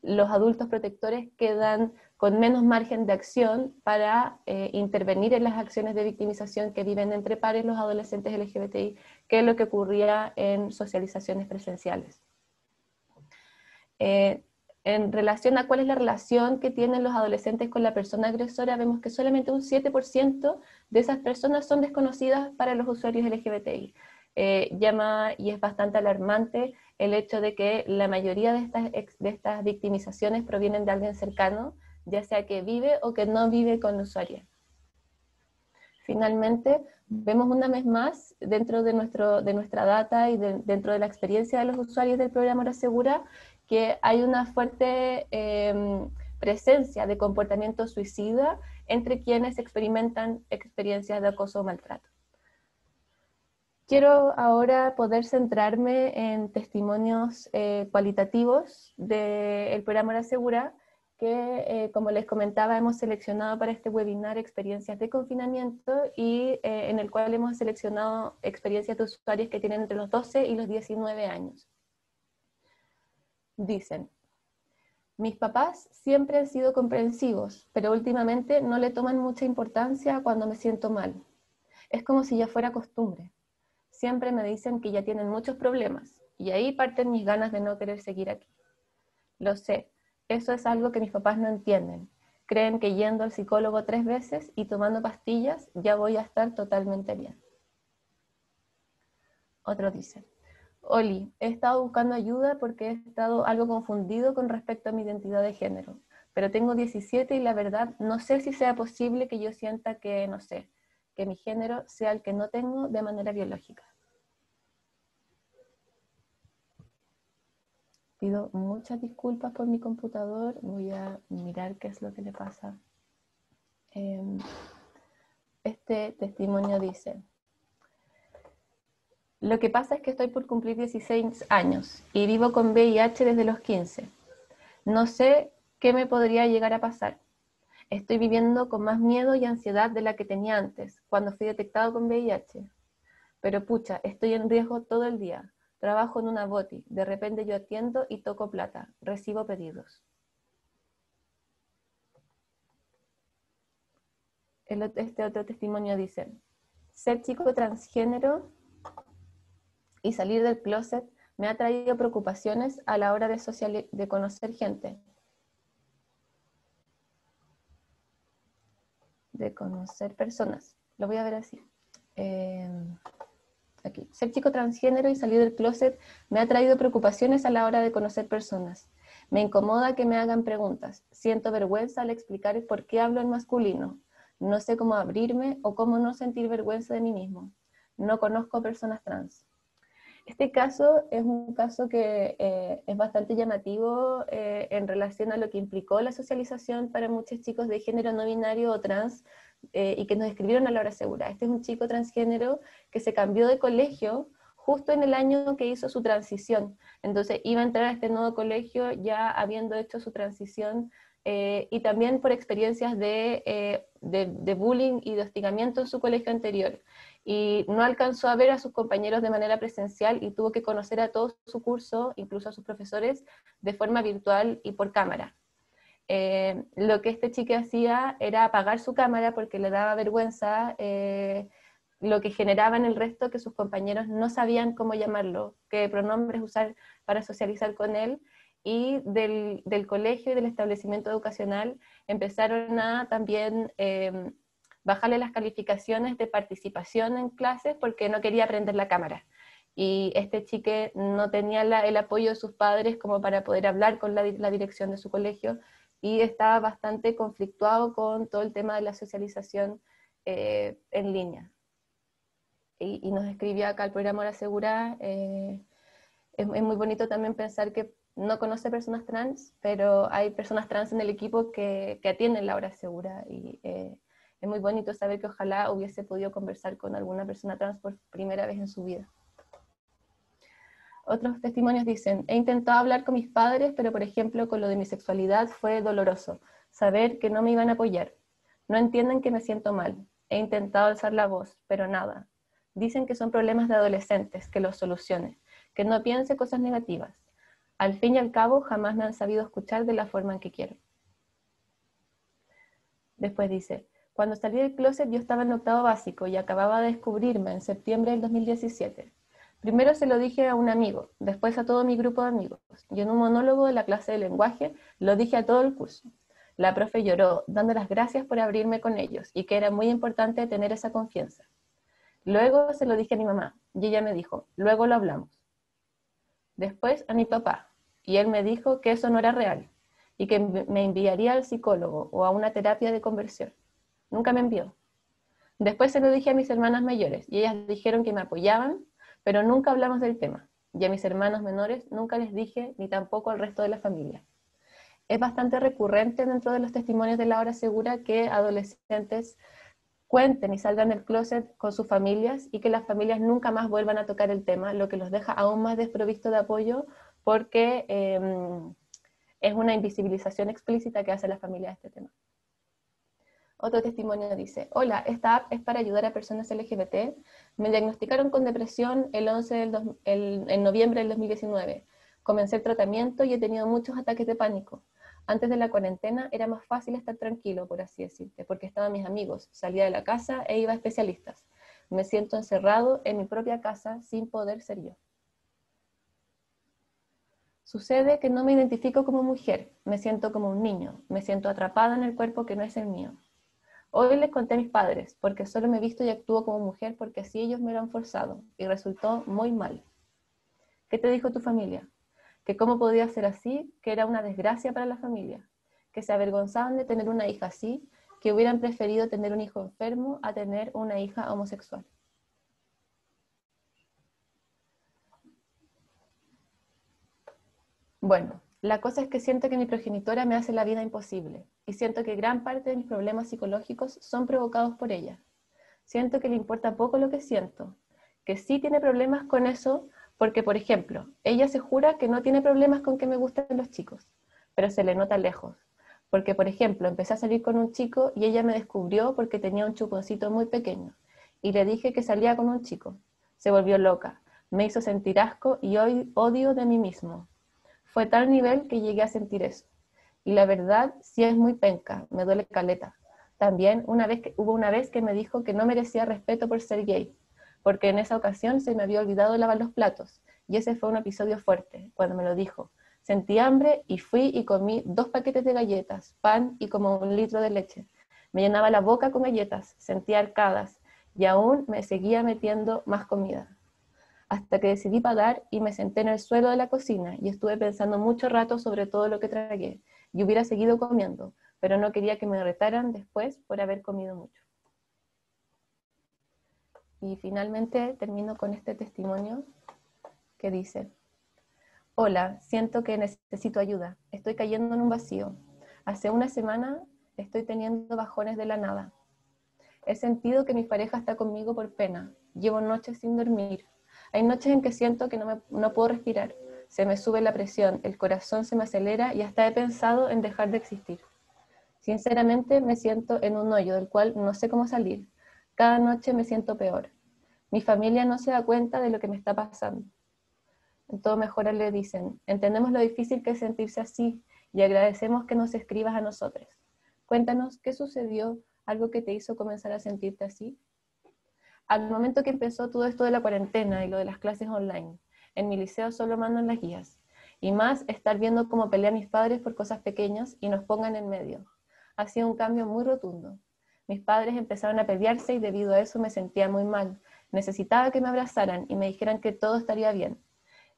Los adultos protectores quedan con menos margen de acción para intervenir en las acciones de victimización que viven entre pares los adolescentes LGBTI, que es lo que ocurría en socializaciones presenciales. En relación a cuál es la relación que tienen los adolescentes con la persona agresora, vemos que solamente un 7% de esas personas son desconocidas para los usuarios LGBTI. Llama y es bastante alarmante el hecho de que la mayoría de estas victimizaciones provienen de alguien cercano, ya sea que vive o que no vive con la usuaria. Finalmente, vemos una vez más, dentro de nuestra data y dentro de la experiencia de los usuarios del programa Hora Segura, que hay una fuerte presencia de comportamiento suicida entre quienes experimentan experiencias de acoso o maltrato. Quiero ahora poder centrarme en testimonios cualitativos del programa Hora Segura, que como les comentaba hemos seleccionado para este webinar experiencias de confinamiento y en el cual hemos seleccionado experiencias de usuarios que tienen entre los 12 y los 19 años. Dicen: mis papás siempre han sido comprensivos, pero últimamente no le toman mucha importancia cuando me siento mal. Es como si ya fuera costumbre. Siempre me dicen que ya tienen muchos problemas, y ahí parten mis ganas de no querer seguir aquí. Lo sé, eso es algo que mis papás no entienden. Creen que yendo al psicólogo 3 veces y tomando pastillas ya voy a estar totalmente bien. Otro dice: Oli, he estado buscando ayuda porque he estado algo confundido con respecto a mi identidad de género, pero tengo 17 y la verdad no sé si sea posible que yo sienta que, no sé, que mi género sea el que no tengo de manera biológica. Pido muchas disculpas por mi computador, voy a mirar qué es lo que le pasa. Este testimonio dice: lo que pasa es que estoy por cumplir 16 años y vivo con VIH desde los 15. No sé qué me podría llegar a pasar. Estoy viviendo con más miedo y ansiedad de la que tenía antes, cuando fui detectado con VIH. Pero pucha, estoy en riesgo todo el día. Trabajo en una boti. De repente yo atiendo y toco plata. Recibo pedidos. Este otro testimonio dice: ser chico transgénero y salir del closet me ha traído preocupaciones a la hora de conocer gente. De conocer personas. Lo voy a ver así. Aquí. Ser chico transgénero y salir del closet me ha traído preocupaciones a la hora de conocer personas. Me incomoda que me hagan preguntas. Siento vergüenza al explicar por qué hablo en masculino. No sé cómo abrirme o cómo no sentir vergüenza de mí mismo. No conozco personas trans. Este caso es un caso que es bastante llamativo en relación a lo que implicó la socialización para muchos chicos de género no binario o trans y que nos escribieron a la hora segura. Este es un chico transgénero que se cambió de colegio justo en el año que hizo su transición. Entonces iba a entrar a este nuevo colegio ya habiendo hecho su transición y también por experiencias de bullying y de hostigamiento en su colegio anterior. Y no alcanzó a ver a sus compañeros de manera presencial y tuvo que conocer a todo su curso, incluso a sus profesores, de forma virtual y por cámara. Lo que este chico hacía era apagar su cámara porque le daba vergüenza, lo que generaba en el resto que sus compañeros no sabían cómo llamarlo, qué pronombres usar para socializar con él, y del colegio y del establecimiento educacional empezaron a también bajarle las calificaciones de participación en clases porque no quería prender la cámara. Y este chique no tenía el apoyo de sus padres como para poder hablar con la dirección de su colegio y estaba bastante conflictuado con todo el tema de la socialización en línea. Y nos escribía acá el programa Hora Segura. Es muy bonito también pensar que no conoce personas trans, pero hay personas trans en el equipo que atienden la Hora Segura y es muy bonito saber que ojalá hubiese podido conversar con alguna persona trans por primera vez en su vida. Otros testimonios dicen: he intentado hablar con mis padres, pero por ejemplo con lo de mi sexualidad fue doloroso, saber que no me iban a apoyar. No entienden que me siento mal. He intentado alzar la voz, pero nada. Dicen que son problemas de adolescentes, que los solucione, que no piense cosas negativas. Al fin y al cabo, jamás me han sabido escuchar de la forma en que quiero. Después dice: cuando salí del closet yo estaba en octavo básico y acababa de descubrirme en septiembre del 2017. Primero se lo dije a un amigo, después a todo mi grupo de amigos, y en un monólogo de la clase de lenguaje lo dije a todo el curso. La profe lloró, dando las gracias por abrirme con ellos, y que era muy importante tener esa confianza. Luego se lo dije a mi mamá, y ella me dijo, luego lo hablamos. Después a mi papá, y él me dijo que eso no era real, y que me enviaría al psicólogo o a una terapia de conversión. Nunca me envió. Después se lo dije a mis hermanas mayores, y ellas dijeron que me apoyaban, pero nunca hablamos del tema. Y a mis hermanos menores nunca les dije, ni tampoco al resto de la familia. Es bastante recurrente dentro de los testimonios de la Hora Segura que adolescentes cuenten y salgan del closet con sus familias y que las familias nunca más vuelvan a tocar el tema, lo que los deja aún más desprovisto de apoyo porque es una invisibilización explícita que hace la familia de este tema. Otro testimonio dice: hola, esta app es para ayudar a personas LGBT. Me diagnosticaron con depresión en noviembre del 2019. Comencé el tratamiento y he tenido muchos ataques de pánico. Antes de la cuarentena era más fácil estar tranquilo, por así decirte, porque estaban mis amigos, salía de la casa e iba a especialistas. Me siento encerrado en mi propia casa sin poder ser yo. Sucede que no me identifico como mujer, me siento como un niño, me siento atrapada en el cuerpo que no es el mío. Hoy les conté a mis padres, porque solo me he visto y actúo como mujer porque así ellos me lo han forzado, y resultó muy mal. ¿Qué te dijo tu familia? Que cómo podía ser así, que era una desgracia para la familia, que se avergonzaban de tener una hija así, que hubieran preferido tener un hijo enfermo a tener una hija homosexual. Bueno, la cosa es que siento que mi progenitora me hace la vida imposible, y siento que gran parte de mis problemas psicológicos son provocados por ella. siento que le importa poco lo que siento, que sí tiene problemas con eso, porque, por ejemplo, ella se jura que no tiene problemas con que me gusten los chicos, pero se le nota lejos. Porque, por ejemplo, empecé a salir con un chico y ella me descubrió porque tenía un chuponcito muy pequeño. Y le dije que salía con un chico. Se volvió loca, me hizo sentir asco y hoy odio de mí mismo. Fue tal nivel que llegué a sentir eso. Y la verdad, sí es muy penca, me duele caleta. También hubo una vez que me dijo que no merecía respeto por ser gay, porque en esa ocasión se me había olvidado lavar los platos. Y ese fue un episodio fuerte, cuando me lo dijo. Sentí hambre y fui y comí 2 paquetes de galletas, pan y como 1 litro de leche. Me llenaba la boca con galletas, sentía arcadas y aún me seguía metiendo más comida. Hasta que decidí pagar y me senté en el suelo de la cocina y estuve pensando mucho rato sobre todo lo que tragué. Y hubiera seguido comiendo, pero no quería que me retaran después por haber comido mucho. Y finalmente termino con este testimonio que dice: hola, siento que necesito ayuda. Estoy cayendo en un vacío. Hace una semana estoy teniendo bajones de la nada. He sentido que mi pareja está conmigo por pena. Llevo noches sin dormir. Hay noches en que siento que no puedo respirar. Se me sube la presión, el corazón se me acelera y hasta he pensado en dejar de existir. Sinceramente me siento en un hoyo del cual no sé cómo salir. Cada noche me siento peor. Mi familia no se da cuenta de lo que me está pasando. En Todo Mejora le dicen: entendemos lo difícil que es sentirse así y agradecemos que nos escribas a nosotros. Cuéntanos qué sucedió, algo que te hizo comenzar a sentirte así. Al momento que empezó todo esto de la cuarentena y lo de las clases online, en mi liceo solo mandan las guías. Y más estar viendo cómo pelean mis padres por cosas pequeñas y nos pongan en medio. Ha sido un cambio muy rotundo. Mis padres empezaron a pelearse y debido a eso me sentía muy mal. Necesitaba que me abrazaran y me dijeran que todo estaría bien.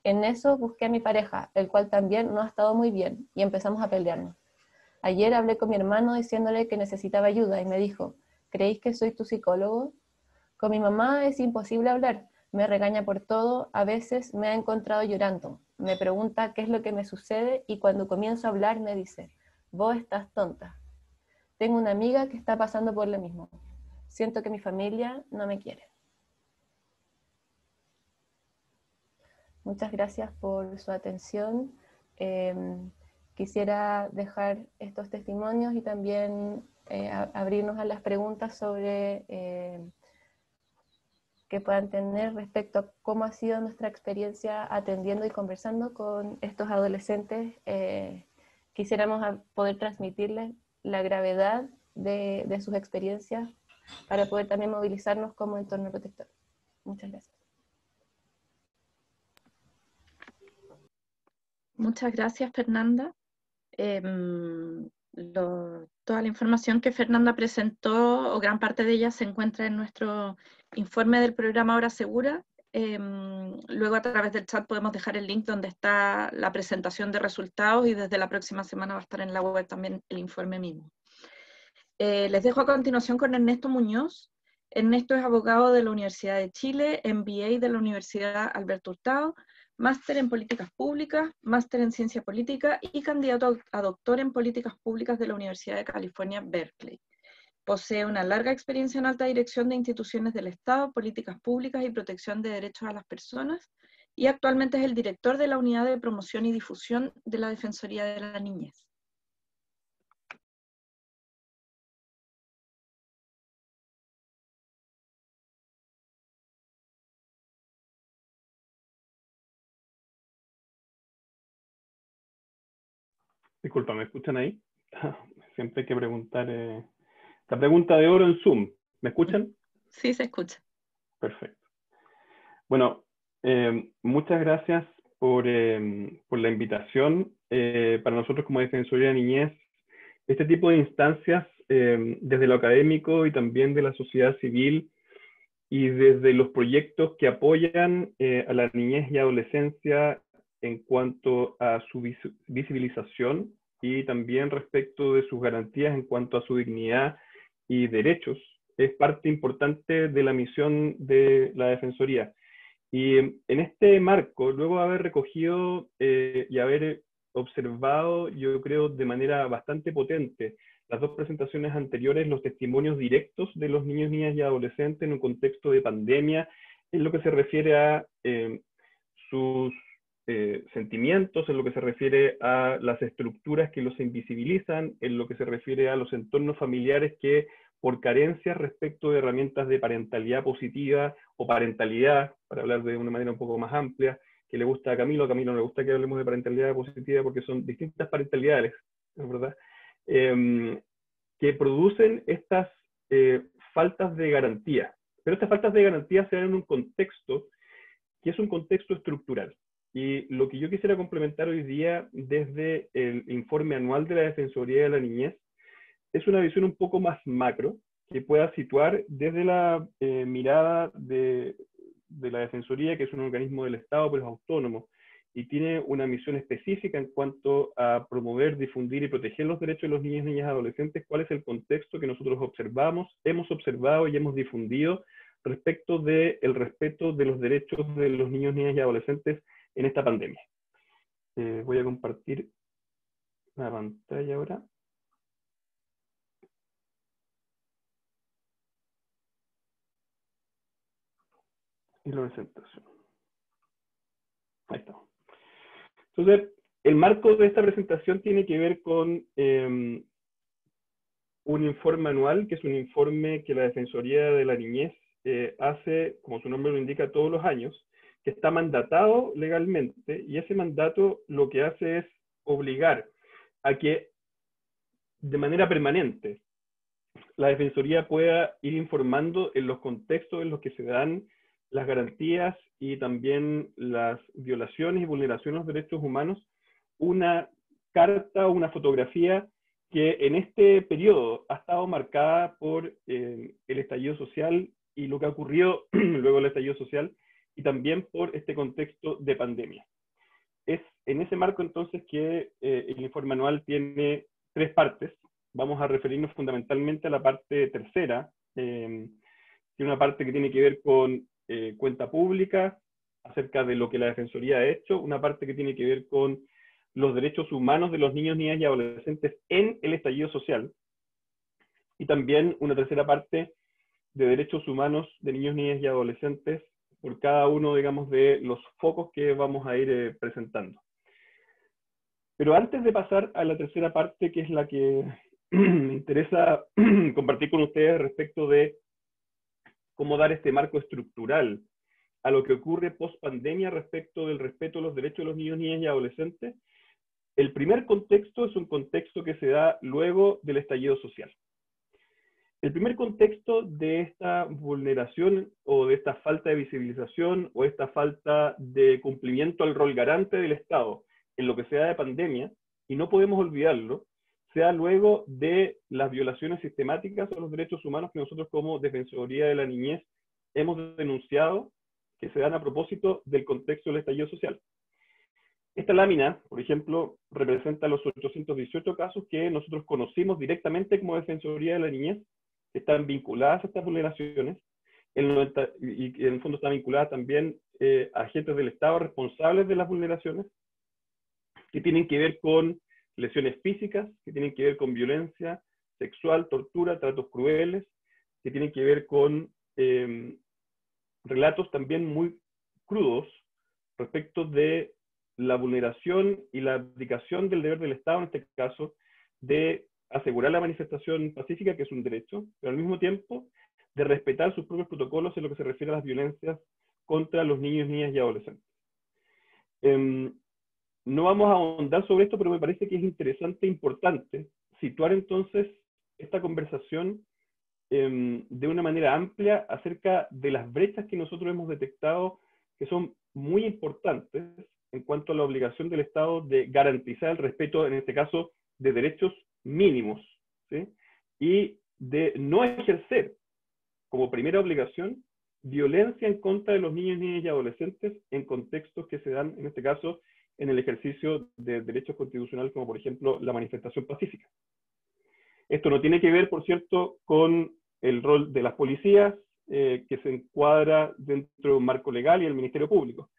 En eso busqué a mi pareja, el cual también no ha estado muy bien, y empezamos a pelearnos. Ayer hablé con mi hermano diciéndole que necesitaba ayuda y me dijo: ¿creéis que soy tu psicólogo? Con mi mamá es imposible hablar, me regaña por todo, a veces me ha encontrado llorando, me pregunta qué es lo que me sucede y cuando comienzo a hablar me dice: vos estás tonta. Tengo una amiga que está pasando por lo mismo. Siento que mi familia no me quiere. Muchas gracias por su atención. Quisiera dejar estos testimonios y también abrirnos a las preguntas sobre que puedan tener respecto a cómo ha sido nuestra experiencia atendiendo y conversando con estos adolescentes. Quisiéramos poder transmitirles la gravedad de sus experiencias para poder también movilizarnos como entorno protector. Muchas gracias. Muchas gracias, Fernanda. Toda la información que Fernanda presentó, o gran parte de ella, se encuentra en nuestro informe del programa Hora Segura. Luego a través del chat podemos dejar el link donde está la presentación de resultados y desde la próxima semana va a estar en la web también el informe mismo. Les dejo a continuación con Ernesto Muñoz. Ernesto es abogado de la Universidad de Chile, MBA de la Universidad Alberto Hurtado, máster en políticas públicas, máster en ciencia política y candidato a doctor en políticas públicas de la Universidad de California, Berkeley. Posee una larga experiencia en alta dirección de instituciones del Estado, políticas públicas y protección de derechos a las personas, y actualmente es el director de la Unidad de Promoción y Difusión de la Defensoría de la Niñez. Disculpa, ¿me escuchan ahí? Siempre hay que preguntar. La pregunta de oro en Zoom. ¿Me escuchan? Sí, se escucha. Perfecto. Bueno, muchas gracias por la invitación. Para nosotros como Defensoría de Niñez, este tipo de instancias, desde lo académico y también de la sociedad civil y desde los proyectos que apoyan a la niñez y adolescencia en cuanto a su visibilización y también respecto de sus garantías en cuanto a su dignidad y derechos, es parte importante de la misión de la Defensoría. Y en este marco, luego de haber recogido y haber observado, yo creo, de manera bastante potente las dos presentaciones anteriores los testimonios directos de los niños, niñas y adolescentes en un contexto de pandemia, en lo que se refiere a sus sentimientos, en lo que se refiere a las estructuras que los invisibilizan, en lo que se refiere a los entornos familiares que, por carencias respecto de herramientas de parentalidad positiva o parentalidad, para hablar de una manera un poco más amplia, que le gusta a Camilo no le gusta que hablemos de parentalidad positiva porque son distintas parentalidades, ¿no es verdad? Que producen estas faltas de garantía. Pero estas faltas de garantía se dan en un contexto que es un contexto estructural. Y lo que yo quisiera complementar hoy día desde el informe anual de la Defensoría de la Niñez es una visión un poco más macro, que pueda situar desde la mirada de la Defensoría, que es un organismo del Estado, pero es autónomo, y tiene una misión específica en cuanto a promover, difundir y proteger los derechos de los niños, niñas y adolescentes. ¿Cuál es el contexto que nosotros hemos observado y hemos difundido respecto del respeto de los derechos de los niños, niñas y adolescentes en esta pandemia? Voy a compartir la pantalla ahora. Y la presentación. Ahí está. Entonces, el marco de esta presentación tiene que ver con un informe anual, que es un informe que la Defensoría de la Niñez hace, como su nombre lo indica, todos los años, que está mandatado legalmente, y ese mandato lo que hace es obligar a que de manera permanente la Defensoría pueda ir informando en los contextos en los que se dan las garantías y también las violaciones y vulneraciones de los derechos humanos, una carta o una fotografía que en este periodo ha estado marcada por el estallido social y lo que ha ocurrido luego del estallido social, y también por este contexto de pandemia. Es en ese marco entonces que el informe anual tiene tres partes. Vamos a referirnos fundamentalmente a la parte tercera, tiene una parte que tiene que ver con cuenta pública, acerca de lo que la Defensoría ha hecho, una parte que tiene que ver con los derechos humanos de los niños, niñas y adolescentes en el estallido social, y también una tercera parte de derechos humanos de niños, niñas y adolescentes por cada uno, digamos, de los focos que vamos a ir presentando. Pero antes de pasar a la tercera parte, que es la que me interesa compartir con ustedes respecto de cómo dar este marco estructural a lo que ocurre post pandemia respecto del respeto a los derechos de los niños, niñas y adolescentes, el primer contexto es un contexto que se da luego del estallido social. El primer contexto de esta vulneración o de esta falta de visibilización o esta falta de cumplimiento al rol garante del Estado en lo que sea de pandemia, y no podemos olvidarlo, sea luego de las violaciones sistemáticas a los derechos humanos que nosotros como Defensoría de la Niñez hemos denunciado, que se dan a propósito del contexto del estallido social. Esta lámina, por ejemplo, representa los 818 casos que nosotros conocimos directamente como Defensoría de la Niñez, que están vinculadas a estas vulneraciones, y en el fondo están vinculadas también a agentes del Estado responsables de las vulneraciones, que tienen que ver con lesiones físicas, que tienen que ver con violencia sexual, tortura, tratos crueles, que tienen que ver con relatos también muy crudos respecto de la vulneración y la abdicación del deber del Estado, en este caso, de asegurar la manifestación pacífica, que es un derecho, pero al mismo tiempo de respetar sus propios protocolos en lo que se refiere a las violencias contra los niños, niñas y adolescentes. No vamos a ahondar sobre esto, pero me parece que es interesante e importante situar entonces esta conversación de una manera amplia acerca de las brechas que nosotros hemos detectado, que son muy importantes en cuanto a la obligación del Estado de garantizar el respeto, en este caso, de derechos mínimos, ¿sí? Y de no ejercer como primera obligación violencia en contra de los niños, niñas y adolescentes en contextos que se dan, en este caso, en el ejercicio de derechos constitucionales, como por ejemplo la manifestación pacífica. Esto no tiene que ver, por cierto, con el rol de las policías, que se encuadra dentro de un marco legal, y el Ministerio Público,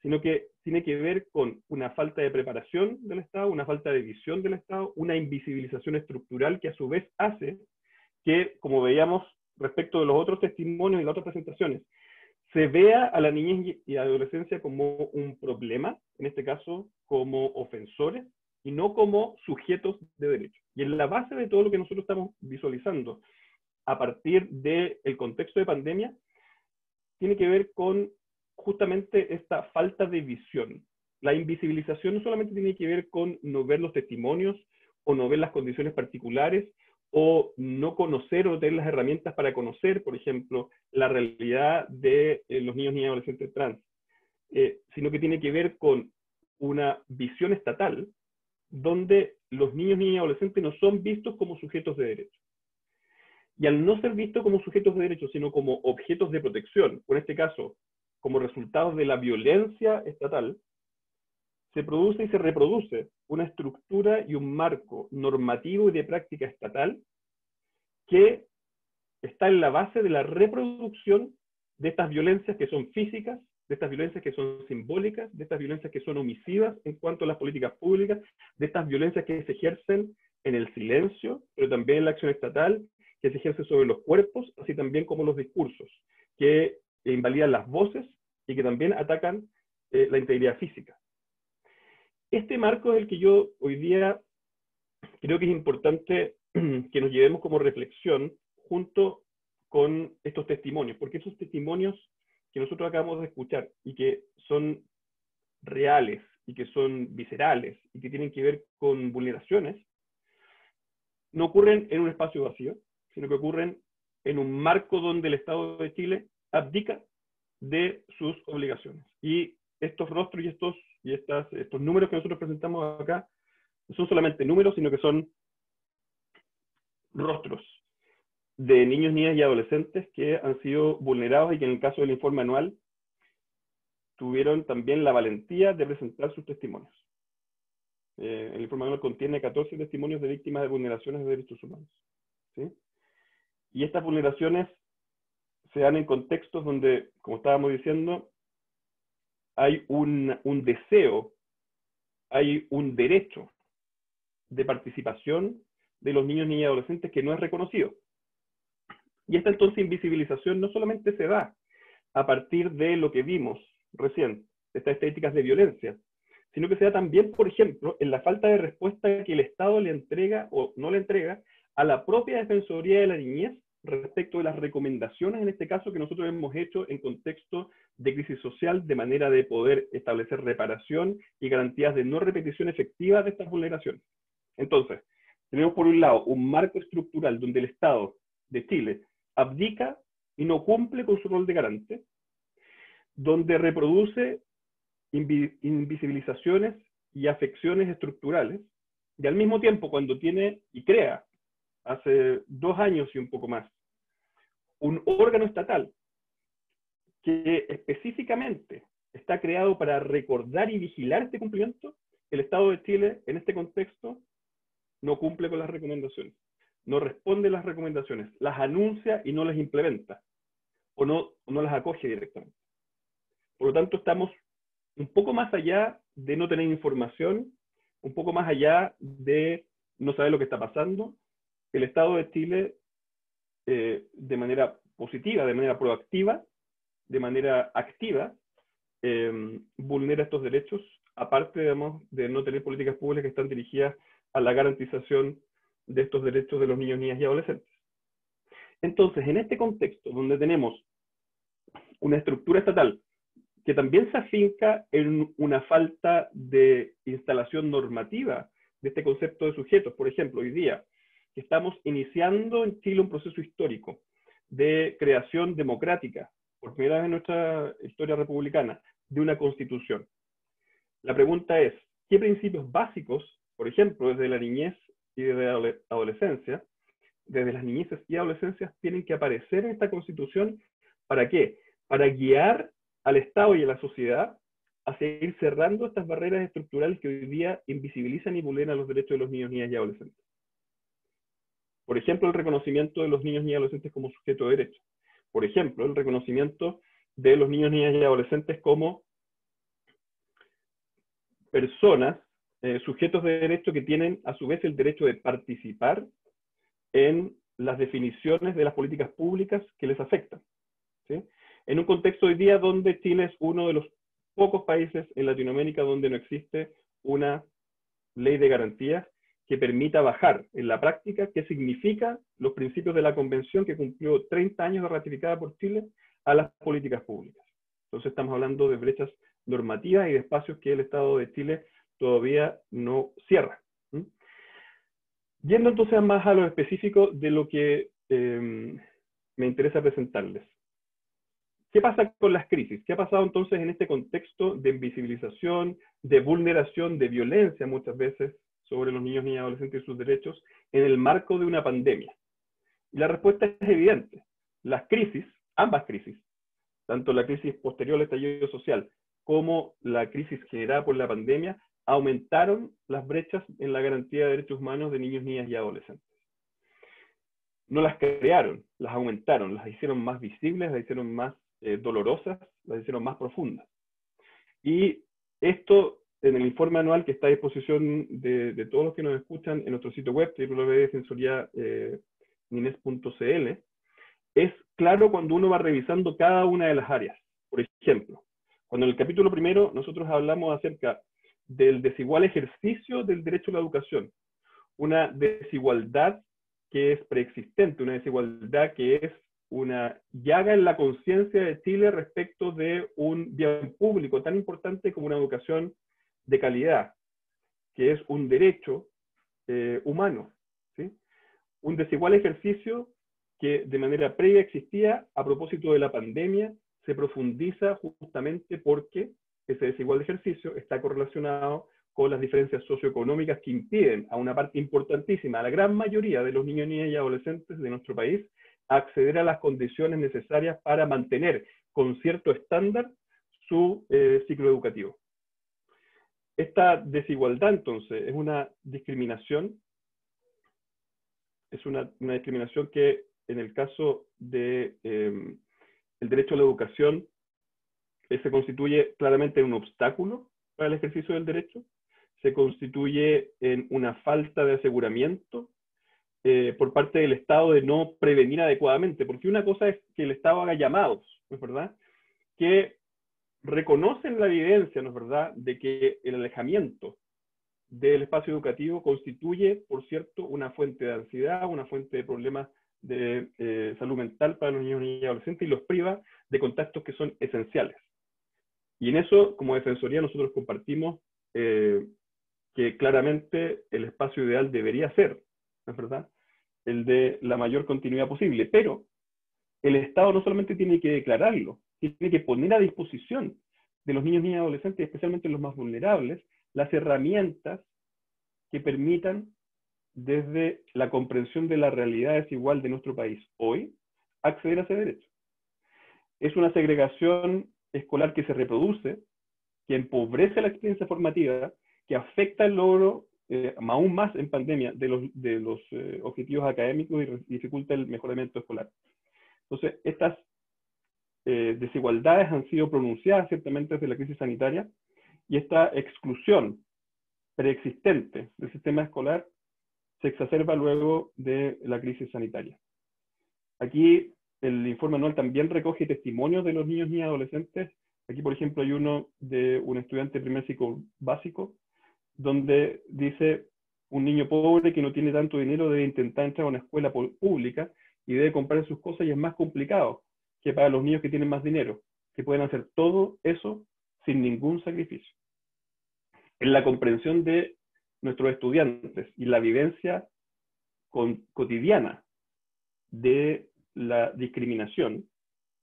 sino que tiene que ver con una falta de preparación del Estado, una falta de visión del Estado, una invisibilización estructural que a su vez hace que, como veíamos respecto de los otros testimonios y las otras presentaciones, se vea a la niñez y adolescencia como un problema, en este caso como ofensores, y no como sujetos de derecho. Y en la base de todo lo que nosotros estamos visualizando a partir del contexto de pandemia, tiene que ver con justamente esta falta de visión. La invisibilización no solamente tiene que ver con no ver los testimonios o no ver las condiciones particulares o no conocer o no tener las herramientas para conocer, por ejemplo, la realidad de los niños y adolescentes trans, sino que tiene que ver con una visión estatal donde los niños y adolescentes no son vistos como sujetos de derecho. Y al no ser vistos como sujetos de derecho, sino como objetos de protección, o en este caso, como resultado de la violencia estatal, se produce y se reproduce una estructura y un marco normativo y de práctica estatal que está en la base de la reproducción de estas violencias que son físicas, de estas violencias que son simbólicas, de estas violencias que son omisivas en cuanto a las políticas públicas, de estas violencias que se ejercen en el silencio, pero también en la acción estatal, que se ejerce sobre los cuerpos, así también como los discursos, que invalidan las voces y que también atacan la integridad física. Este marco es el que yo hoy día creo que es importante que nos llevemos como reflexión junto con estos testimonios, porque esos testimonios que nosotros acabamos de escuchar y que son reales y que son viscerales y que tienen que ver con vulneraciones, no ocurren en un espacio vacío, sino que ocurren en un marco donde el Estado de Chile abdica de sus obligaciones. Y estos rostros y estos números que nosotros presentamos acá no son solamente números, sino que son rostros de niños, niñas y adolescentes que han sido vulnerados y que en el caso del informe anual tuvieron también la valentía de presentar sus testimonios. El informe anual contiene 14 testimonios de víctimas de vulneraciones de derechos humanos, ¿sí? Y estas vulneraciones se dan en contextos donde, como estábamos diciendo, hay un deseo, hay un derecho de participación de los niños, niñas y adolescentes que no es reconocido. Y esta entonces invisibilización no solamente se da a partir de lo que vimos recién, de estas estadísticas de violencia, sino que se da también, por ejemplo, en la falta de respuesta que el Estado le entrega o no le entrega a la propia Defensoría de la Niñez respecto de las recomendaciones, en este caso, que nosotros hemos hecho en contexto de crisis social, de manera de poder establecer reparación y garantías de no repetición efectiva de estas vulneraciones. Entonces, tenemos por un lado un marco estructural donde el Estado de Chile abdica y no cumple con su rol de garante, donde reproduce invisibilizaciones y afecciones estructurales, y al mismo tiempo cuando tiene y crea, hace 2 años y un poco más, un órgano estatal que específicamente está creado para recordar y vigilar este cumplimiento, el Estado de Chile en este contexto no cumple con las recomendaciones, no responde a las recomendaciones, las anuncia y no las implementa, o no las acoge directamente. Por lo tanto, estamos un poco más allá de no tener información, un poco más allá de no saber lo que está pasando. El Estado de Chile, de manera positiva, de manera proactiva, de manera activa, vulnera estos derechos, aparte, digamos, de no tener políticas públicas que están dirigidas a la garantización de estos derechos de los niños, niñas y adolescentes. Entonces, en este contexto, donde tenemos una estructura estatal que también se afinca en una falta de instalación normativa de este concepto de sujetos. Por ejemplo, hoy día que estamos iniciando en Chile un proceso histórico de creación democrática, por primera vez en nuestra historia republicana, de una constitución. La pregunta es, ¿qué principios básicos, por ejemplo, desde la niñez y desde la adolescencia, desde las niñeces y adolescencias, tienen que aparecer en esta constitución? ¿Para qué? Para guiar al Estado y a la sociedad a seguir cerrando estas barreras estructurales que hoy día invisibilizan y vulneran los derechos de los niños, niñas y adolescentes. Por ejemplo, el reconocimiento de los niños y adolescentes como sujeto de derecho. Por ejemplo, el reconocimiento de los niños, niñas y adolescentes como personas, sujetos de derecho que tienen a su vez el derecho de participar en las definiciones de las políticas públicas que les afectan, ¿sí? En un contexto hoy día donde Chile es uno de los pocos países en Latinoamérica donde no existe una ley de garantías que permita bajar en la práctica qué significa los principios de la Convención que cumplió 30 años de ratificada por Chile a las políticas públicas. Entonces estamos hablando de brechas normativas y de espacios que el Estado de Chile todavía no cierra. Yendo entonces más a lo específico de lo que me interesa presentarles. ¿Qué pasa con las crisis? ¿Qué ha pasado entonces en este contexto de invisibilización, de vulneración, de violencia muchas veces sobre los niños, niñas y adolescentes y sus derechos en el marco de una pandemia? Y la respuesta es evidente. Las crisis, ambas crisis, tanto la crisis posterior al estallido social como la crisis generada por la pandemia, aumentaron las brechas en la garantía de derechos humanos de niños, niñas y adolescentes. No las crearon, las aumentaron, las hicieron más visibles, las hicieron más dolorosas, las hicieron más profundas. Y esto, en el informe anual que está a disposición de todos los que nos escuchan en nuestro sitio web, www.defensorianines.cl, es claro cuando uno va revisando cada una de las áreas. Por ejemplo, cuando en el capítulo primero nosotros hablamos acerca del desigual ejercicio del derecho a la educación, una desigualdad que es preexistente, una desigualdad que es una llaga en la conciencia de Chile respecto de un bien público tan importante como una educación de calidad, que es un derecho humano, ¿sí? Un desigual ejercicio que de manera previa existía a propósito de la pandemia, se profundiza justamente porque ese desigual ejercicio está correlacionado con las diferencias socioeconómicas que impiden a una parte importantísima, a la gran mayoría de los niños, niñas y adolescentes de nuestro país, acceder a las condiciones necesarias para mantener con cierto estándar su ciclo educativo. Esta desigualdad, entonces, es una discriminación, que en el caso de el derecho a la educación se constituye claramente en un obstáculo para el ejercicio del derecho, se constituye en una falta de aseguramiento por parte del Estado de no prevenir adecuadamente, porque una cosa es que el Estado haga llamados, ¿no es verdad?, que reconocen la evidencia, ¿no es verdad?, de que el alejamiento del espacio educativo constituye, por cierto, una fuente de ansiedad, una fuente de problemas de salud mental para los niños, niñas y adolescentes, y los priva de contactos que son esenciales. Y en eso, como Defensoría, nosotros compartimos que claramente el espacio ideal debería ser, ¿no es verdad?, el de la mayor continuidad posible, pero el Estado no solamente tiene que declararlo, tiene que poner a disposición de los niños, niñas y adolescentes, especialmente los más vulnerables, las herramientas que permitan, desde la comprensión de la realidad desigual de nuestro país hoy, acceder a ese derecho. Es una segregación escolar que se reproduce, que empobrece la experiencia formativa, que afecta el logro, aún más en pandemia, de los objetivos académicos y dificulta el mejoramiento escolar. Entonces, estas desigualdades han sido pronunciadas ciertamente desde la crisis sanitaria, y esta exclusión preexistente del sistema escolar se exacerba luego de la crisis sanitaria. Aquí el informe anual también recoge testimonios de los niños, niñas y adolescentes. Aquí, por ejemplo, hay uno de un estudiante de primer ciclo básico, donde dice: un niño pobre que no tiene tanto dinero debe intentar entrar a una escuela pública y debe comprar sus cosas, y es más complicado que para los niños que tienen más dinero, que pueden hacer todo eso sin ningún sacrificio. En la comprensión de nuestros estudiantes y la vivencia cotidiana de la discriminación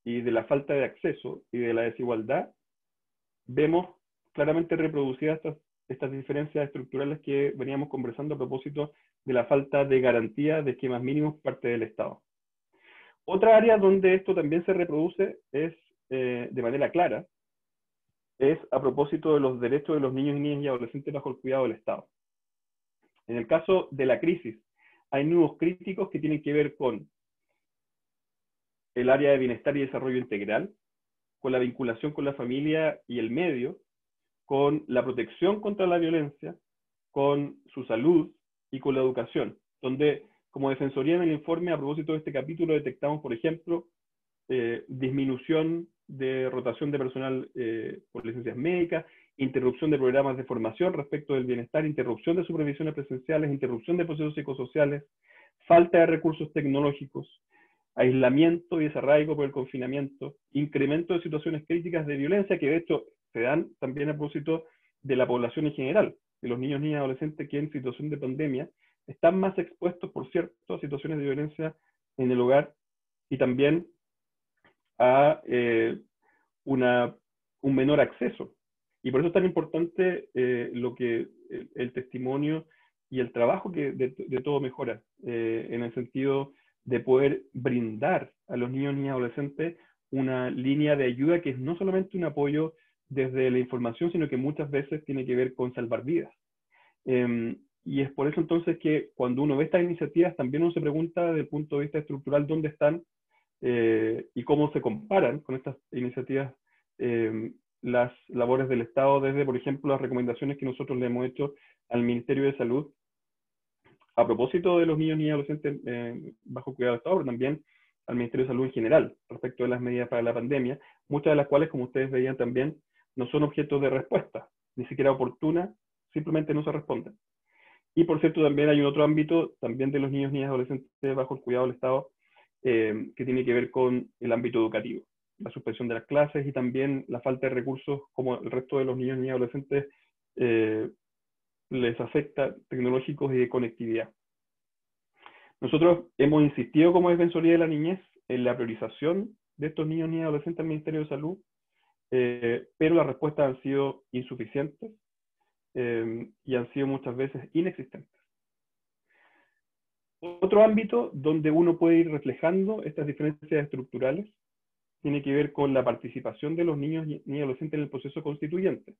y de la falta de acceso y de la desigualdad, vemos claramente reproducidas estas diferencias estructurales que veníamos conversando a propósito de la falta de garantía de esquemas mínimos por parte del Estado. Otra área donde esto también se reproduce es, de manera clara, es a propósito de los derechos de los niños, niñas y adolescentes bajo el cuidado del Estado. En el caso de la crisis, hay nudos críticos que tienen que ver con el área de bienestar y desarrollo integral, con la vinculación con la familia y el medio, con la protección contra la violencia, con su salud y con la educación, donde como Defensoría en el informe a propósito de este capítulo detectamos, por ejemplo, disminución de rotación de personal por licencias médicas, interrupción de programas de formación respecto del bienestar, interrupción de supervisiones presenciales, interrupción de procesos psicosociales, falta de recursos tecnológicos, aislamiento y desarraigo por el confinamiento, incremento de situaciones críticas de violencia que de hecho se dan también a propósito de la población en general, de los niños, niñas y adolescentes que en situación de pandemia están más expuestos, por cierto, a situaciones de violencia en el hogar y también a un menor acceso. Y por eso es tan importante el testimonio y el trabajo que de Todo Mejora, en el sentido de poder brindar a los niños, niñas y adolescentes una línea de ayuda que es no solamente un apoyo desde la información, sino que muchas veces tiene que ver con salvar vidas. Y es por eso entonces que cuando uno ve estas iniciativas, también uno se pregunta desde el punto de vista estructural dónde están y cómo se comparan con estas iniciativas las labores del Estado, desde, por ejemplo, las recomendaciones que nosotros le hemos hecho al Ministerio de Salud a propósito de los niños y adolescentes bajo cuidado del Estado, pero también al Ministerio de Salud en general, respecto de las medidas para la pandemia, muchas de las cuales, como ustedes veían también, no son objetos de respuesta, ni siquiera oportuna, simplemente no se responden. Y por cierto, también hay un otro ámbito, también de los niños, niñas y adolescentes bajo el cuidado del Estado, que tiene que ver con el ámbito educativo, la suspensión de las clases y también la falta de recursos, como el resto de los niños, niñas y adolescentes, les afecta, tecnológicos y de conectividad. Nosotros hemos insistido como Defensoría de la Niñez en la priorización de estos niños, niñas y adolescentes al Ministerio de Salud, pero las respuestas han sido insuficientes y han sido muchas veces inexistentes. Otro ámbito donde uno puede ir reflejando estas diferencias estructurales tiene que ver con la participación de los niños y adolescentes en el proceso constituyente.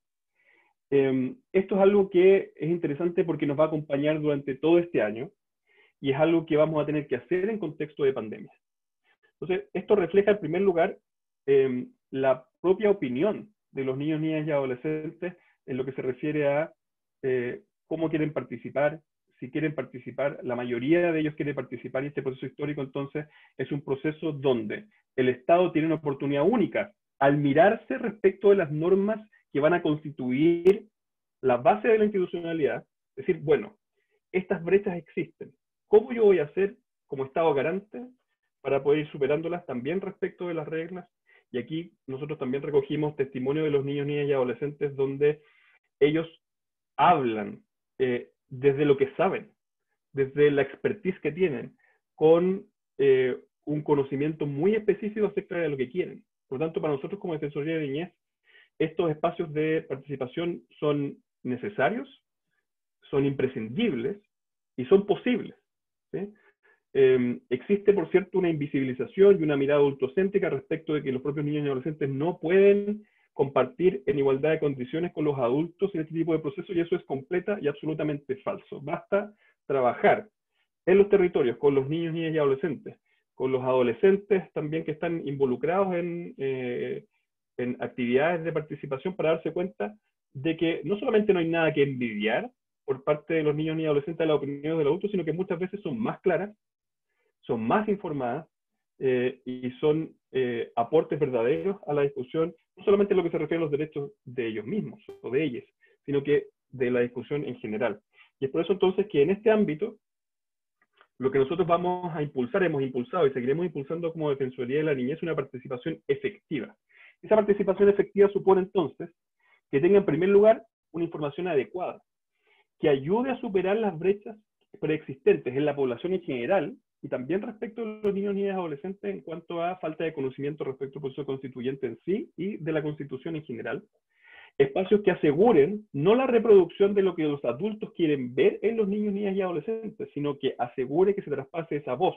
Esto es algo que es interesante porque nos va a acompañar durante todo este año y es algo que vamos a tener que hacer en contexto de pandemia. Entonces, esto refleja en primer lugar la propia opinión de los niños, niñas y adolescentes en lo que se refiere a cómo quieren participar, si quieren participar. La mayoría de ellos quiere participar y este proceso histórico entonces es un proceso donde el Estado tiene una oportunidad única al mirarse respecto de las normas que van a constituir la base de la institucionalidad, decir, bueno, estas brechas existen. ¿Cómo yo voy a hacer como Estado garante para poder ir superándolas también respecto de las reglas? Y aquí nosotros también recogimos testimonio de los niños, niñas y adolescentes donde ellos hablan desde lo que saben, desde la expertise que tienen, con un conocimiento muy específico acerca de lo que quieren. Por lo tanto, para nosotros como Defensoría de Niñez, estos espacios de participación son necesarios, son imprescindibles y son posibles, ¿sí? Existe, por cierto, una invisibilización y una mirada adultocéntrica respecto de que los propios niños y adolescentes no pueden compartir en igualdad de condiciones con los adultos en este tipo de procesos, y eso es completa y absolutamente falso. Basta trabajar en los territorios con los niños, niñas y adolescentes, con los adolescentes también que están involucrados en actividades de participación para darse cuenta de que no solamente no hay nada que envidiar por parte de los niños y adolescentes de las opiniones del adulto, sino que muchas veces son más claras, son más informadas y son aportes verdaderos a la discusión, no solamente en lo que se refiere a los derechos de ellos mismos o de ellas, sino que de la discusión en general. Y es por eso entonces que en este ámbito, lo que nosotros vamos a impulsar, hemos impulsado y seguiremos impulsando como Defensoría de la Niñez, una participación efectiva. Esa participación efectiva supone entonces que tenga en primer lugar una información adecuada, que ayude a superar las brechas preexistentes en la población en general y también respecto a los niños, niñas y adolescentes en cuanto a falta de conocimiento respecto al proceso constituyente en sí y de la Constitución en general. Espacios que aseguren no la reproducción de lo que los adultos quieren ver en los niños, niñas y adolescentes, sino que asegure que se traspase esa voz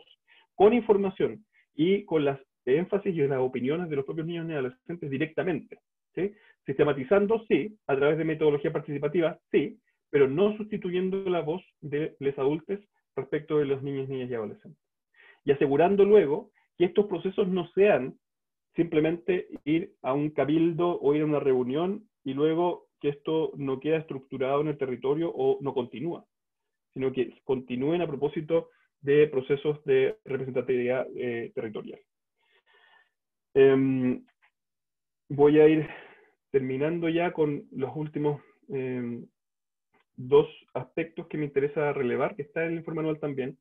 con información y con las énfasis y las opiniones de los propios niños y adolescentes directamente, ¿sí? Sistematizando, sí, a través de metodología participativa, sí, pero no sustituyendo la voz de los adultos respecto de los niños, niñas y adolescentes. Y asegurando luego que estos procesos no sean simplemente ir a un cabildo o ir a una reunión y luego que esto no queda estructurado en el territorio o no continúa, sino que continúen a propósito de procesos de representatividad territorial. Voy a ir terminando ya con los últimos dos aspectos que me interesa relevar, que está en el informe anual también.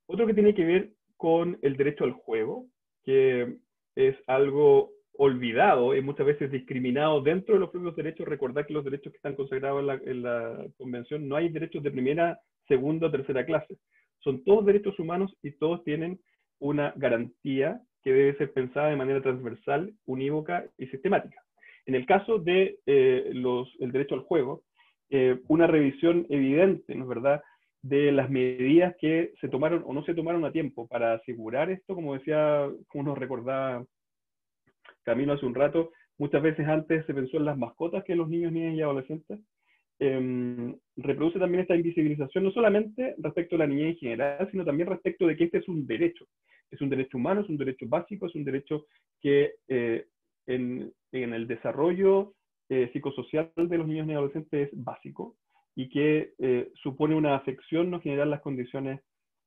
Otro que tiene que ver con el derecho al juego, que es algo olvidado y muchas veces discriminado dentro de los propios derechos. Recordar que los derechos que están consagrados en la Convención, no hay derechos de primera, segunda o tercera clase. Son todos derechos humanos y todos tienen una garantía que debe ser pensada de manera transversal, unívoca y sistemática. En el caso de el derecho al juego, una revisión evidente, ¿no es verdad?, de las medidas que se tomaron o no se tomaron a tiempo para asegurar esto, como decía, como nos recordaba Camilo hace un rato, muchas veces antes se pensó en las mascotas que en los niños, niñas y adolescentes. Reproduce también esta invisibilización, no solamente respecto a la niñez en general, sino también respecto de que este es un derecho humano, es un derecho básico, es un derecho que en el desarrollo psicosocial de los niños y adolescentes es básico, y que supone una afección no generar las condiciones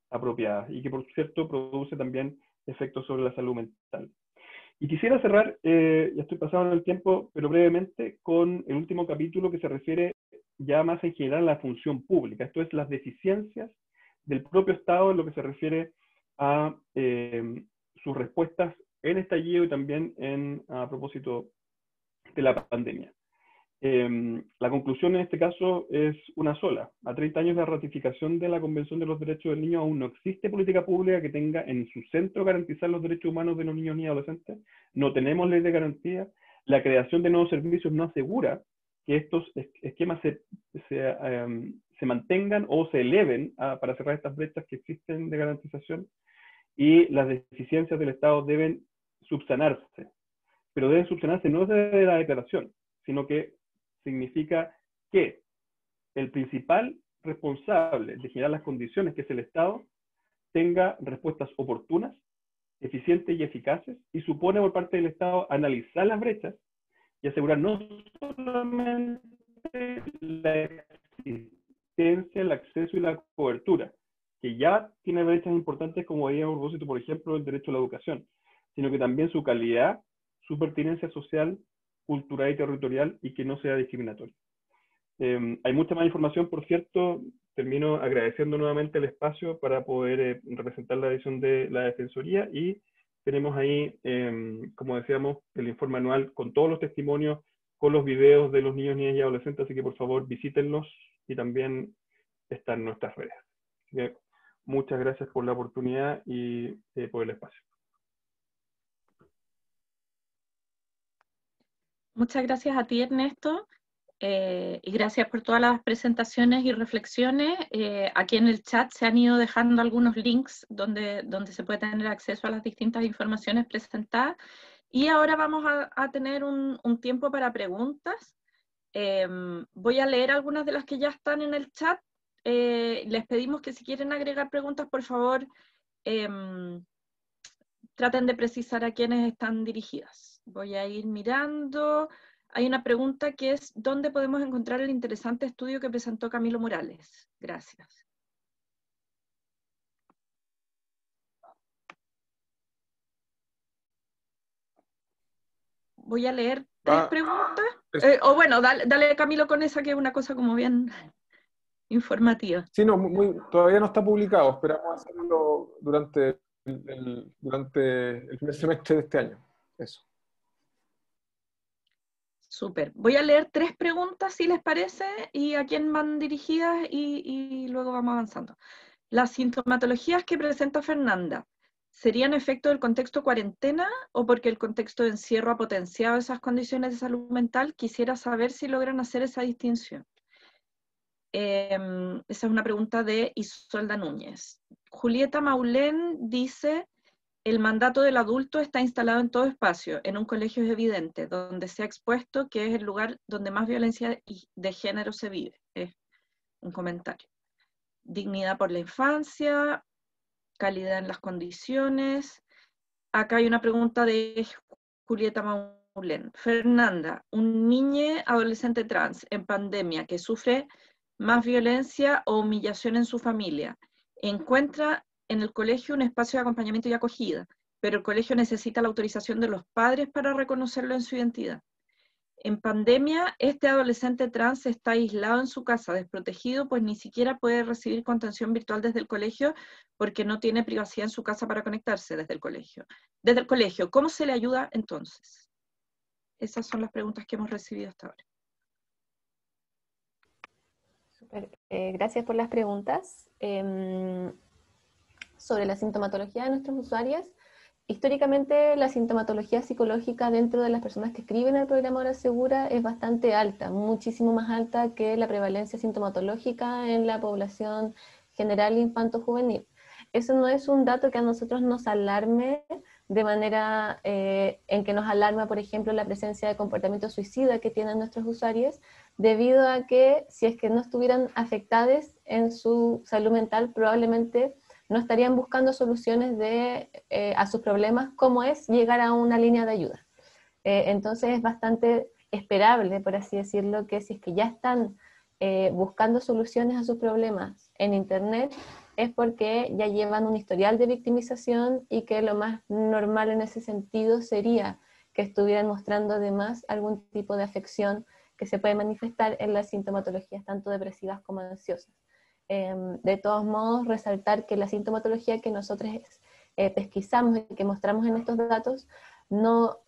apropiadas, y que por cierto produce también efectos sobre la salud mental. Y quisiera cerrar, ya estoy pasado en el tiempo, pero brevemente, con el último capítulo que se refiere ya más en general a la función pública. Esto es las deficiencias del propio Estado en lo que se refiere a sus respuestas en estallido y también a propósito de la pandemia. La conclusión en este caso es una sola. A 30 años de la ratificación de la Convención de los Derechos del Niño, aún no existe política pública que tenga en su centro garantizar los derechos humanos de los niños y adolescentes. No tenemos ley de garantía. La creación de nuevos servicios no asegura que estos esquemas se mantengan o se eleven para cerrar estas brechas que existen de garantización. Y las deficiencias del Estado deben subsanarse. Pero deben subsanarse no desde la declaración, sino que significa que el principal responsable de generar las condiciones, que es el Estado, tenga respuestas oportunas, eficientes y eficaces, y supone por parte del Estado analizar las brechas y asegurar no solamente la existencia, el acceso y la cobertura, que ya tiene brechas importantes como veía a propósito, por ejemplo, el derecho a la educación, sino que también su calidad, su pertinencia social, cultural y territorial, y que no sea discriminatorio. Hay mucha más información, por cierto. Termino agradeciendo nuevamente el espacio para poder representar la edición de la Defensoría, y tenemos ahí, como decíamos, el informe anual con todos los testimonios, con los videos de los niños, niñas y adolescentes, así que por favor visítenlos, y también están en nuestras redes. Así que muchas gracias por la oportunidad y por el espacio. Muchas gracias a ti, Ernesto, y gracias por todas las presentaciones y reflexiones. Aquí en el chat se han ido dejando algunos links donde se puede tener acceso a las distintas informaciones presentadas, y ahora vamos a tener un tiempo para preguntas. Voy a leer algunas de las que ya están en el chat. Les pedimos que si quieren agregar preguntas, por favor, traten de precisar a quiénes están dirigidas. Voy a ir mirando. Hay una pregunta que es: ¿dónde podemos encontrar el interesante estudio que presentó Camilo Morales? Gracias. Voy a leer tres preguntas. O bueno, dale Camilo con esa, que es una cosa como bien informativa. Sí, no, todavía no está publicado. Esperamos hacerlo durante el primer semestre de este año. Eso. Súper. Voy a leer tres preguntas, si les parece, y a quién van dirigidas, y luego vamos avanzando. Las sintomatologías que presenta Fernanda, ¿serían efecto del contexto cuarentena o porque el contexto de encierro ha potenciado esas condiciones de salud mental? Quisiera saber si logran hacer esa distinción. Esa es una pregunta de Isolda Núñez. Julieta Maulén dice: el mandato del adulto está instalado en todo espacio. En un colegio es evidente, donde se ha expuesto que es el lugar donde más violencia de género se vive. Es un comentario. Dignidad por la infancia, calidad en las condiciones. Acá hay una pregunta de Julieta Neulen. Fernanda, un niño adolescente trans en pandemia que sufre más violencia o humillación en su familia, encuentra en el colegio un espacio de acompañamiento y acogida, pero el colegio necesita la autorización de los padres para reconocerlo en su identidad. En pandemia, este adolescente trans está aislado en su casa, desprotegido, pues ni siquiera puede recibir contención virtual desde el colegio porque no tiene privacidad en su casa para conectarse desde el colegio. Desde el colegio, ¿cómo se le ayuda entonces? Esas son las preguntas que hemos recibido hasta ahora. Super, gracias por las preguntas. Sobre la sintomatología de nuestros usuarios, históricamente la sintomatología psicológica dentro de las personas que escriben el programa Hora Segura es bastante alta, muchísimo más alta que la prevalencia sintomatológica en la población general infanto-juvenil. Eso no es un dato que a nosotros nos alarme de manera en que nos alarma, por ejemplo, la presencia de comportamiento suicida que tienen nuestros usuarios, debido a que si es que no estuvieran afectados en su salud mental, probablemente no estarían buscando soluciones a sus problemas, como es llegar a una línea de ayuda. Entonces es bastante esperable, por así decirlo, que si es que ya están buscando soluciones a sus problemas en Internet, es porque ya llevan un historial de victimización y que lo más normal en ese sentido sería que estuvieran mostrando además algún tipo de afección que se puede manifestar en las sintomatologías tanto depresivas como ansiosas. De todos modos, resaltar que la sintomatología que nosotros pesquisamos y que mostramos en estos datos no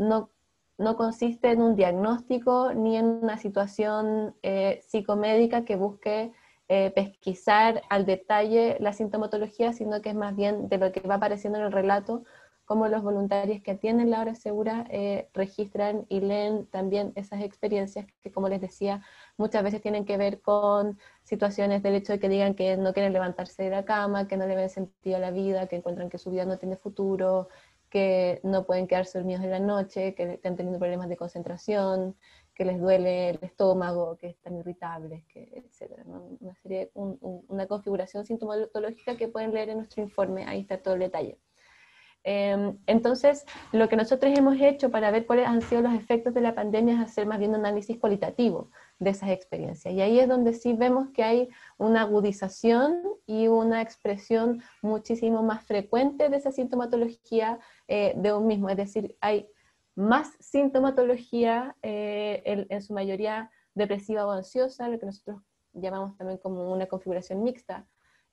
consiste en un diagnóstico ni en una situación psicomédica que busque pesquisar al detalle la sintomatología, sino que es más bien de lo que va apareciendo en el relato, como los voluntarios que atienden la hora segura registran y leen también esas experiencias que, como les decía, muchas veces tienen que ver con situaciones del hecho de que digan que no quieren levantarse de la cama, que no le ven sentido a la vida, que encuentran que su vida no tiene futuro, que no pueden quedarse dormidos en la noche, que están teniendo problemas de concentración, que les duele el estómago, que están irritables, etc. ¿no? Una configuración sintomatológica que pueden leer en nuestro informe, ahí está todo el detalle. Entonces, lo que nosotros hemos hecho para ver cuáles han sido los efectos de la pandemia es hacer más bien un análisis cualitativo de esas experiencias. Y ahí es donde sí vemos que hay una agudización y una expresión muchísimo más frecuente de esa sintomatología de un mismo. Es decir, hay más sintomatología, en su mayoría depresiva o ansiosa, lo que nosotros llamamos también como una configuración mixta,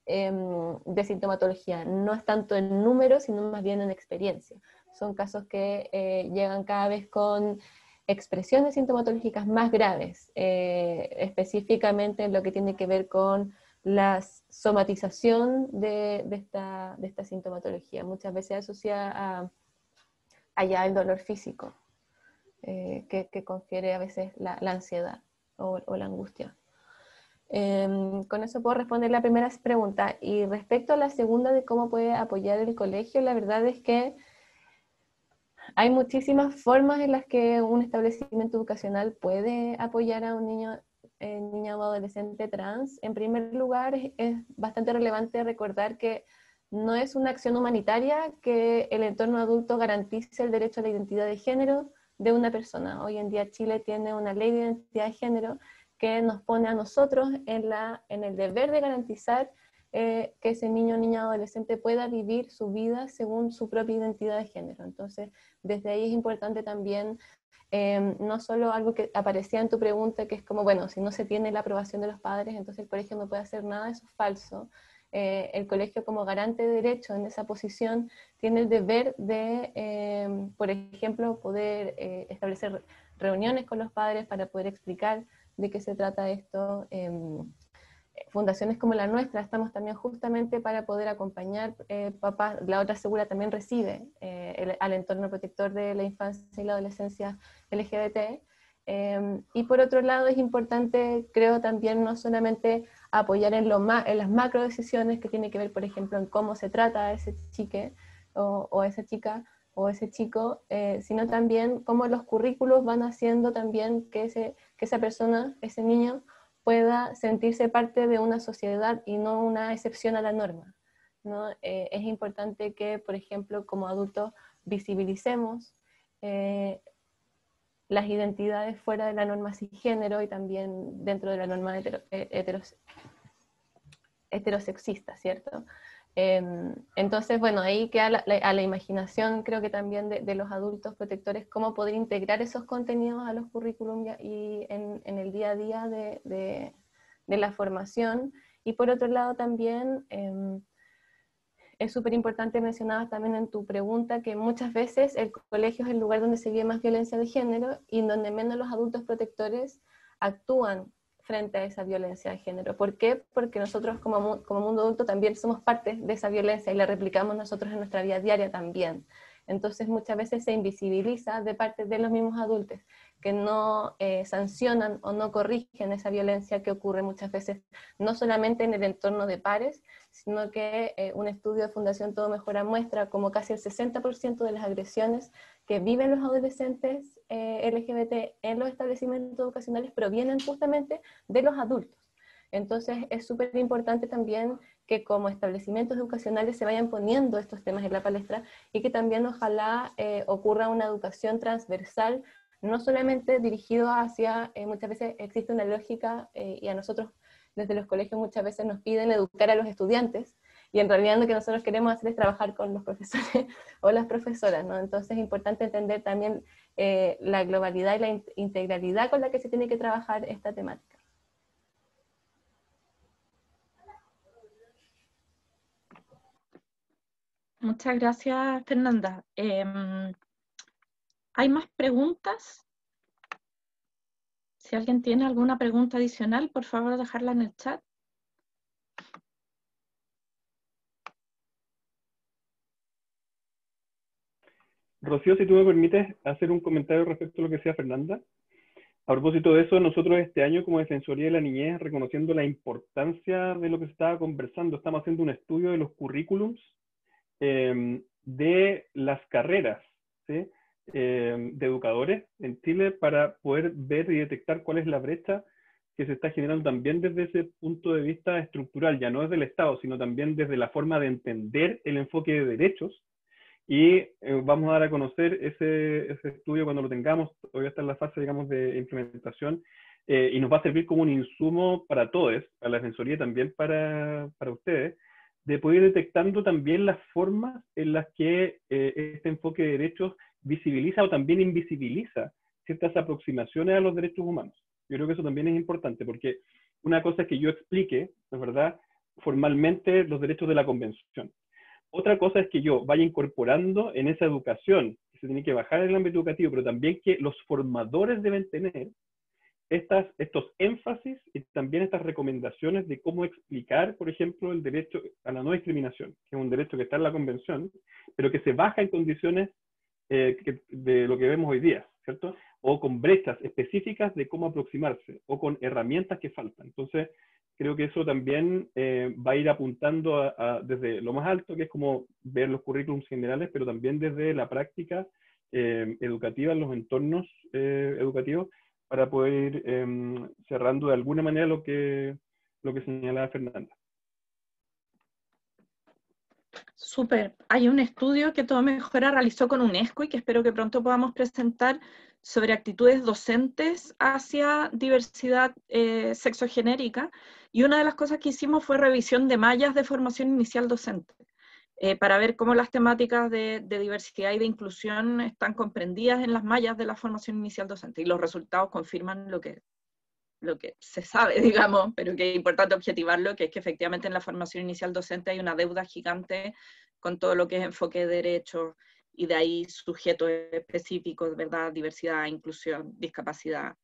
de sintomatología. No es tanto en números, sino más bien en experiencia. Son casos que llegan cada vez con expresiones sintomatológicas más graves, específicamente en lo que tiene que ver con la somatización de esta sintomatología. Muchas veces asociada a ya el dolor físico, que confiere a veces la ansiedad o la angustia. Con eso puedo responder la primera pregunta. Y respecto a la segunda de cómo puede apoyar el colegio, la verdad es que hay muchísimas formas en las que un establecimiento educacional puede apoyar a un niño, niña o adolescente trans. En primer lugar, es bastante relevante recordar que no es una acción humanitaria que el entorno adulto garantice el derecho a la identidad de género de una persona. Hoy en día Chile tiene una ley de identidad de género que nos pone a nosotros en el deber de garantizar que ese niño, niña o adolescente pueda vivir su vida según su propia identidad de género. Entonces, desde ahí es importante también, no solo algo que aparecía en tu pregunta, que es como, bueno, si no se tiene la aprobación de los padres, entonces el colegio no puede hacer nada, eso es falso. El colegio como garante de derecho en esa posición tiene el deber de, por ejemplo, poder establecer reuniones con los padres para poder explicar de qué se trata esto. Fundaciones como la nuestra estamos también justamente para poder acompañar papás. La Hora Segura también recibe al entorno protector de la infancia y la adolescencia LGBT. Y por otro lado es importante, creo también, no solamente apoyar en las macro decisiones que tiene que ver, por ejemplo, en cómo se trata a ese chique o esa chica o ese chico, sino también cómo los currículos van haciendo también que esa persona, ese niño, pueda sentirse parte de una sociedad y no una excepción a la norma, ¿no? Es importante que, por ejemplo, como adultos visibilicemos las identidades fuera de la norma cisgénero y también dentro de la norma heterosexista, ¿cierto? Entonces, bueno, ahí queda a la imaginación, creo que también de los adultos protectores, cómo poder integrar esos contenidos a los currículum y en el día a día de la formación. Y por otro lado también, es súper importante, mencionabas también en tu pregunta, que muchas veces el colegio es el lugar donde se vive más violencia de género y donde menos los adultos protectores actúan frente a esa violencia de género. ¿Por qué? Porque nosotros como mundo adulto también somos parte de esa violencia y la replicamos nosotros en nuestra vida diaria también. Entonces muchas veces se invisibiliza de parte de los mismos adultos, que no sancionan o no corrigen esa violencia que ocurre muchas veces, no solamente en el entorno de pares, sino que un estudio de Fundación Todo Mejora muestra como casi el 60% de las agresiones que viven los adolescentes LGBT en los establecimientos educacionales provienen justamente de los adultos. Entonces es súper importante también que como establecimientos educacionales se vayan poniendo estos temas en la palestra y que también ojalá ocurra una educación transversal, no solamente dirigido hacia, muchas veces existe una lógica y a nosotros desde los colegios muchas veces nos piden educar a los estudiantes, y en realidad lo que nosotros queremos hacer es trabajar con los profesores o las profesoras, ¿no? Entonces es importante entender también la globalidad y la integralidad con la que se tiene que trabajar esta temática. Muchas gracias, Fernanda. ¿Hay más preguntas? Si alguien tiene alguna pregunta adicional, por favor, dejarla en el chat. Rocío, si tú me permites hacer un comentario respecto a lo que decía Fernanda. A propósito de eso, nosotros este año como Defensoría de la Niñez, reconociendo la importancia de lo que se estaba conversando, estamos haciendo un estudio de los currículums de las carreras, ¿sí? De educadores en Chile para poder ver y detectar cuál es la brecha que se está generando también desde ese punto de vista estructural, ya no desde el Estado, sino también desde la forma de entender el enfoque de derechos. Y vamos a dar a conocer ese estudio cuando lo tengamos, todavía está en la fase, digamos, de implementación, y nos va a servir como un insumo para todos, para la Defensoría también para ustedes, de poder ir detectando también las formas en las que este enfoque de derechos visibiliza o también invisibiliza ciertas aproximaciones a los derechos humanos. Yo creo que eso también es importante, porque una cosa es que yo explique, ¿no es verdad?, formalmente los derechos de la Convención. Otra cosa es que yo vaya incorporando en esa educación, que se tiene que bajar en el ámbito educativo, pero también que los formadores deben tener estos énfasis y también estas recomendaciones de cómo explicar, por ejemplo, el derecho a la no discriminación, que es un derecho que está en la Convención, pero que se baja en condiciones de lo que vemos hoy día, ¿cierto? O con brechas específicas de cómo aproximarse, o con herramientas que faltan. Entonces, creo que eso también va a ir apuntando desde lo más alto, que es como ver los currículums generales, pero también desde la práctica educativa en los entornos educativos, para poder ir cerrando de alguna manera lo que señalaba Fernanda. Súper. Hay un estudio que Todo Mejora realizó con UNESCO y que espero que pronto podamos presentar sobre actitudes docentes hacia diversidad sexogenérica. Y una de las cosas que hicimos fue revisión de mallas de formación inicial docente, para ver cómo las temáticas de diversidad y de inclusión están comprendidas en las mallas de la formación inicial docente. Y los resultados confirman lo que se sabe, digamos, pero que es importante objetivarlo, que es que efectivamente en la formación inicial docente hay una deuda gigante con todo lo que es enfoque de derechos, y de ahí sujetos específicos, ¿verdad? Diversidad, inclusión, discapacidad,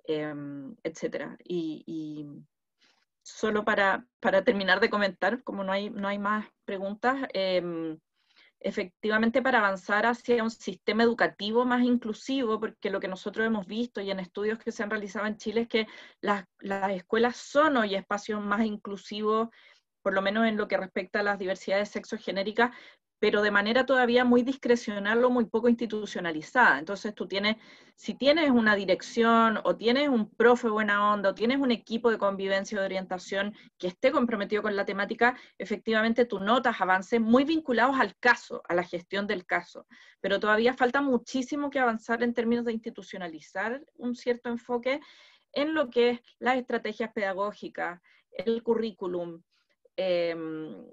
etcétera. Y solo para terminar de comentar, como no hay más preguntas, efectivamente para avanzar hacia un sistema educativo más inclusivo, porque lo que nosotros hemos visto y en estudios que se han realizado en Chile es que las escuelas son hoy espacios más inclusivos, por lo menos en lo que respecta a las diversidades sexogenéricas, pero de manera todavía muy discrecional o muy poco institucionalizada. Entonces tú si tienes una dirección, o tienes un profe buena onda, o tienes un equipo de convivencia o de orientación que esté comprometido con la temática, efectivamente tú notas avances muy vinculados al caso, a la gestión del caso. Pero todavía falta muchísimo que avanzar en términos de institucionalizar un cierto enfoque en lo que es las estrategias pedagógicas, el currículum,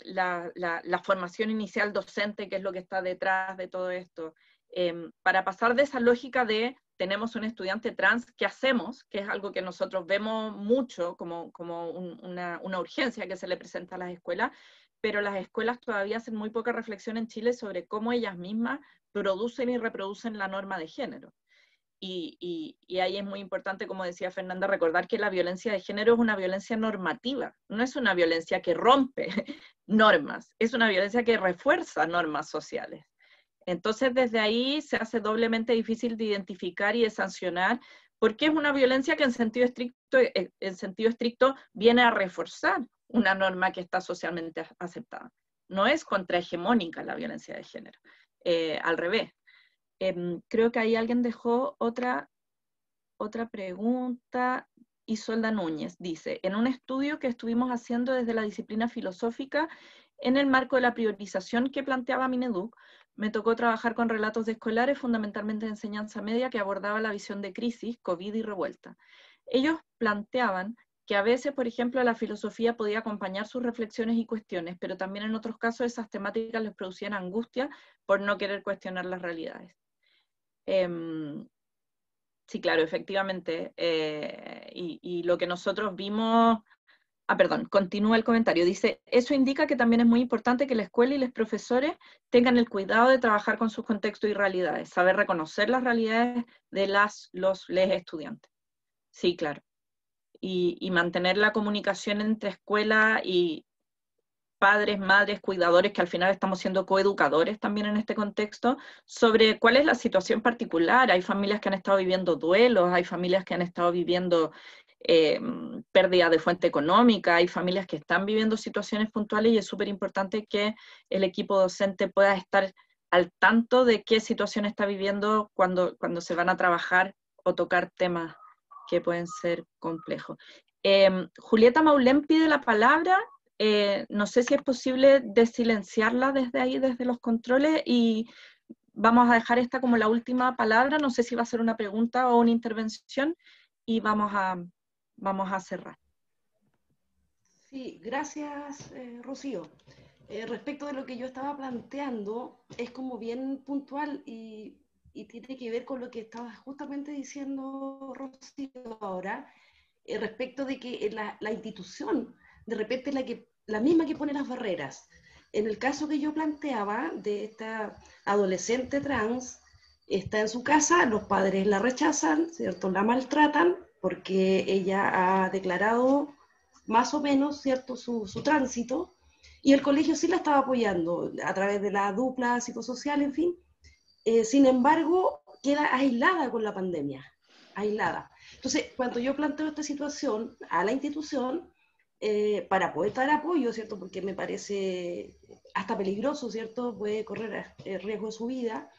la formación inicial docente, que es lo que está detrás de todo esto, para pasar de esa lógica de tenemos un estudiante trans, ¿qué hacemos? Que es algo que nosotros vemos mucho como una urgencia que se le presenta a las escuelas, pero las escuelas todavía hacen muy poca reflexión en Chile sobre cómo ellas mismas producen y reproducen la norma de género. Y ahí es muy importante, como decía Fernanda, recordar que la violencia de género es una violencia normativa, no es una violencia que rompe normas, es una violencia que refuerza normas sociales. Entonces, desde ahí se hace doblemente difícil de identificar y de sancionar, porque es una violencia que en sentido estricto viene a reforzar una norma que está socialmente aceptada. No es contrahegemónica la violencia de género, al revés. Creo que ahí alguien dejó otra pregunta. Isolda Núñez dice, en un estudio que estuvimos haciendo desde la disciplina filosófica, en el marco de la priorización que planteaba Mineduc, me tocó trabajar con relatos de escolares, fundamentalmente de enseñanza media, que abordaba la visión de crisis, COVID y revuelta. Ellos planteaban que a veces, por ejemplo, la filosofía podía acompañar sus reflexiones y cuestiones, pero también en otros casos esas temáticas les producían angustia por no querer cuestionar las realidades. Sí, claro, efectivamente. Y lo que nosotros vimos... perdón, continúa el comentario. Dice, eso indica que también es muy importante que la escuela y los profesores tengan el cuidado de trabajar con sus contextos y realidades, saber reconocer las realidades de les estudiantes. Sí, claro. Y mantener la comunicación entre escuela y padres, madres, cuidadores, que al final estamos siendo coeducadores también en este contexto, sobre cuál es la situación particular. Hay familias que han estado viviendo duelos, hay familias que han estado viviendo pérdida de fuente económica, hay familias que están viviendo situaciones puntuales y es súper importante que el equipo docente pueda estar al tanto de qué situación está viviendo cuando se van a trabajar o tocar temas que pueden ser complejos. Julieta Maulén pide la palabra. No sé si es posible desilenciarla desde ahí, desde los controles, y vamos a dejar esta como la última palabra. No sé si va a ser una pregunta o una intervención, y vamos a cerrar. Sí, gracias, Rocío. Respecto de lo que yo estaba planteando, es como bien puntual y tiene que ver con lo que estaba justamente diciendo Rocío ahora, respecto de que la institución de repente es la misma que pone las barreras. En el caso que yo planteaba de esta adolescente trans, está en su casa, los padres la rechazan, ¿cierto? La maltratan porque ella ha declarado más o menos, ¿cierto?, su tránsito, y el colegio sí la estaba apoyando a través de la dupla psicosocial, en fin. Sin embargo, queda aislada con la pandemia, aislada. Entonces, cuando yo planteo esta situación a la institución, para poder dar apoyo, ¿cierto?, porque me parece hasta peligroso, ¿cierto?, puede correr riesgo de su vida,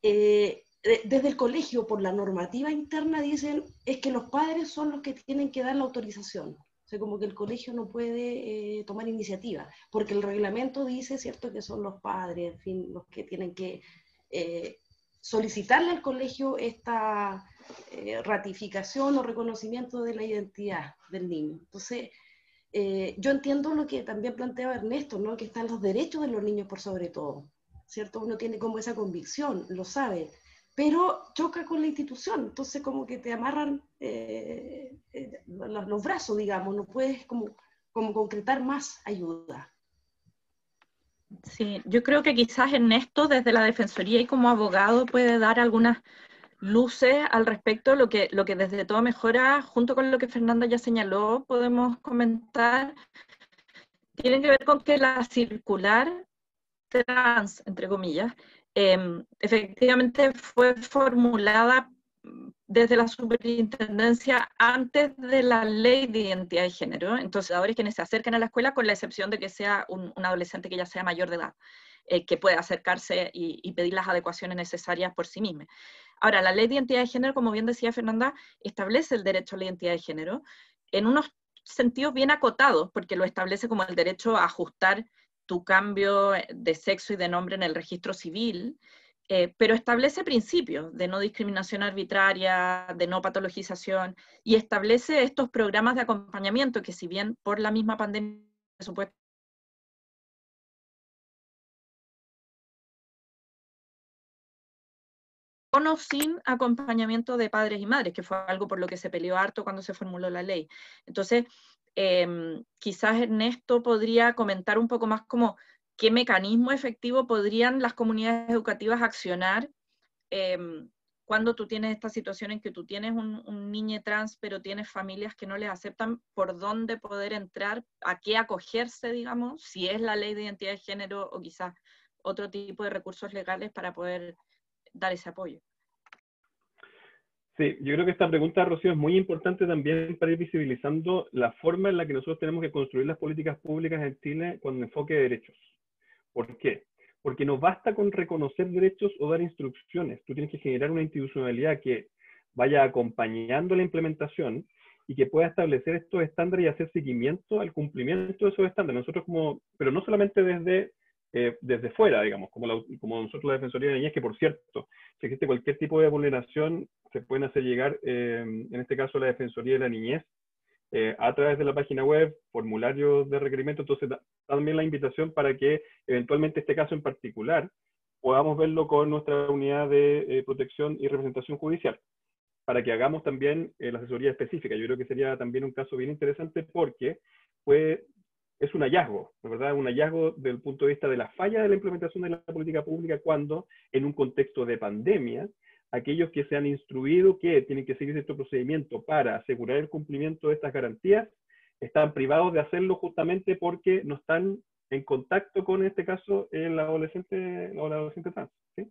desde el colegio, por la normativa interna, dicen, es que los padres son los que tienen que dar la autorización. O sea, como que el colegio no puede tomar iniciativa, porque el reglamento dice, ¿cierto?, que son los padres, en fin, los que tienen que solicitarle al colegio esta ratificación o reconocimiento de la identidad del niño. Entonces, yo entiendo lo que también planteaba Ernesto, ¿no?, que están los derechos de los niños por sobre todo, ¿cierto? Uno tiene como esa convicción, lo sabe, pero choca con la institución, entonces como que te amarran los brazos, digamos, no puedes como concretar más ayuda. Sí, yo creo que quizás Ernesto desde la Defensoría y como abogado puede dar algunas luces al respecto, lo que desde Todo Mejora, junto con lo que Fernanda ya señaló, podemos comentar, tiene que ver con que la circular trans, entre comillas, efectivamente fue formulada desde la superintendencia antes de la ley de identidad de género. Entonces, ahora es quienes se acercan a la escuela, con la excepción de que sea un adolescente que ya sea mayor de edad. que puede acercarse y pedir las adecuaciones necesarias por sí misma. Ahora, la ley de identidad de género, como bien decía Fernanda, establece el derecho a la identidad de género en unos sentidos bien acotados, porque lo establece como el derecho a ajustar tu cambio de sexo y de nombre en el registro civil, pero establece principios de no discriminación arbitraria, de no patologización, y establece estos programas de acompañamiento que, si bien por la misma pandemia, por supuesto, con o sin acompañamiento de padres y madres, que fue algo por lo que se peleó harto cuando se formuló la ley. Entonces, quizás Ernesto podría comentar un poco más como qué mecanismo efectivo podrían las comunidades educativas accionar cuando tú tienes esta situación en que tú tienes un niño trans, pero tienes familias que no les aceptan, por dónde poder entrar, a qué acogerse, digamos, si es la ley de identidad de género o quizás otro tipo de recursos legales para poder dar ese apoyo. Sí, yo creo que esta pregunta, Rocío, es muy importante también para ir visibilizando la forma en la que nosotros tenemos que construir las políticas públicas en Chile con enfoque de derechos. ¿Por qué? Porque no basta con reconocer derechos o dar instrucciones. Tú tienes que generar una institucionalidad que vaya acompañando la implementación y que pueda establecer estos estándares y hacer seguimiento al cumplimiento de esos estándares. Nosotros pero no solamente desde fuera, digamos, como nosotros la Defensoría de la Niñez, que por cierto, si existe cualquier tipo de vulneración, se pueden hacer llegar, en este caso la Defensoría de la Niñez, a través de la página web, formularios de requerimiento. Entonces, también la invitación para que eventualmente este caso en particular podamos verlo con nuestra unidad de protección y representación judicial, para que hagamos también la asesoría específica. Yo creo que sería también un caso bien interesante porque es un hallazgo, ¿no? ¿Verdad? Un hallazgo desde el punto de vista de la falla de la implementación de la política pública cuando, en un contexto de pandemia, aquellos que se han instruido que tienen que seguir este procedimiento para asegurar el cumplimiento de estas garantías, están privados de hacerlo justamente porque no están en contacto con, en este caso, el adolescente trans, ¿sí?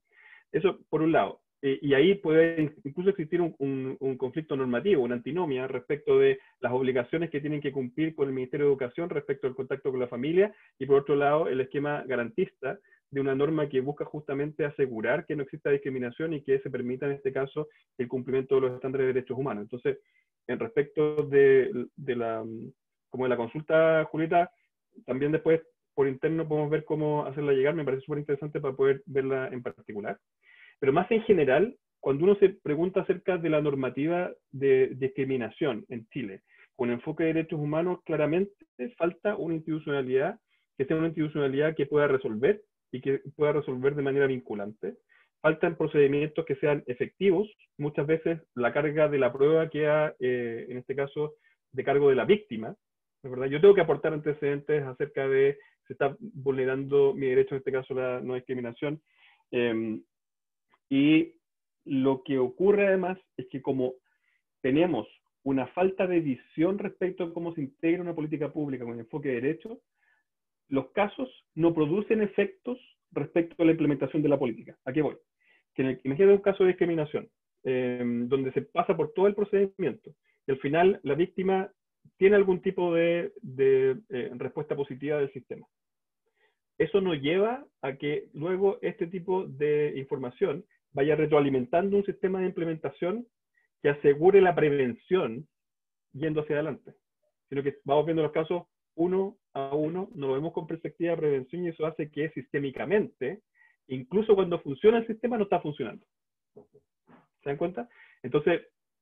Eso por un lado. Y ahí puede incluso existir un conflicto normativo, una antinomia respecto de las obligaciones que tienen que cumplir con el Ministerio de Educación respecto al contacto con la familia, y por otro lado el esquema garantista de una norma que busca justamente asegurar que no exista discriminación y que se permita en este caso el cumplimiento de los estándares de derechos humanos. Entonces, en respecto de la consulta, Julieta, también después por interno podemos ver cómo hacerla llegar, me parece súper interesante para poder verla en particular. Pero más en general, cuando uno se pregunta acerca de la normativa de discriminación en Chile, con enfoque de derechos humanos, claramente falta una institucionalidad que sea una institucionalidad que pueda resolver y que pueda resolver de manera vinculante. Faltan procedimientos que sean efectivos. Muchas veces la carga de la prueba queda, en este caso, de cargo de la víctima, ¿verdad? Yo tengo que aportar antecedentes acerca de si está vulnerando mi derecho, en este caso la no discriminación. Y lo que ocurre además es que como tenemos una falta de visión respecto a cómo se integra una política pública con enfoque de derecho, los casos no producen efectos respecto a la implementación de la política. ¿A qué voy? Imagínate un caso de discriminación, donde se pasa por todo el procedimiento y al final la víctima tiene algún tipo de respuesta positiva del sistema. Eso nos lleva a que luego este tipo de información vaya retroalimentando un sistema de implementación que asegure la prevención yendo hacia adelante. Sino que vamos viendo los casos uno a uno, nos lo vemos con perspectiva de prevención y eso hace que sistémicamente, incluso cuando funciona el sistema, no está funcionando. ¿Se dan cuenta? Entonces,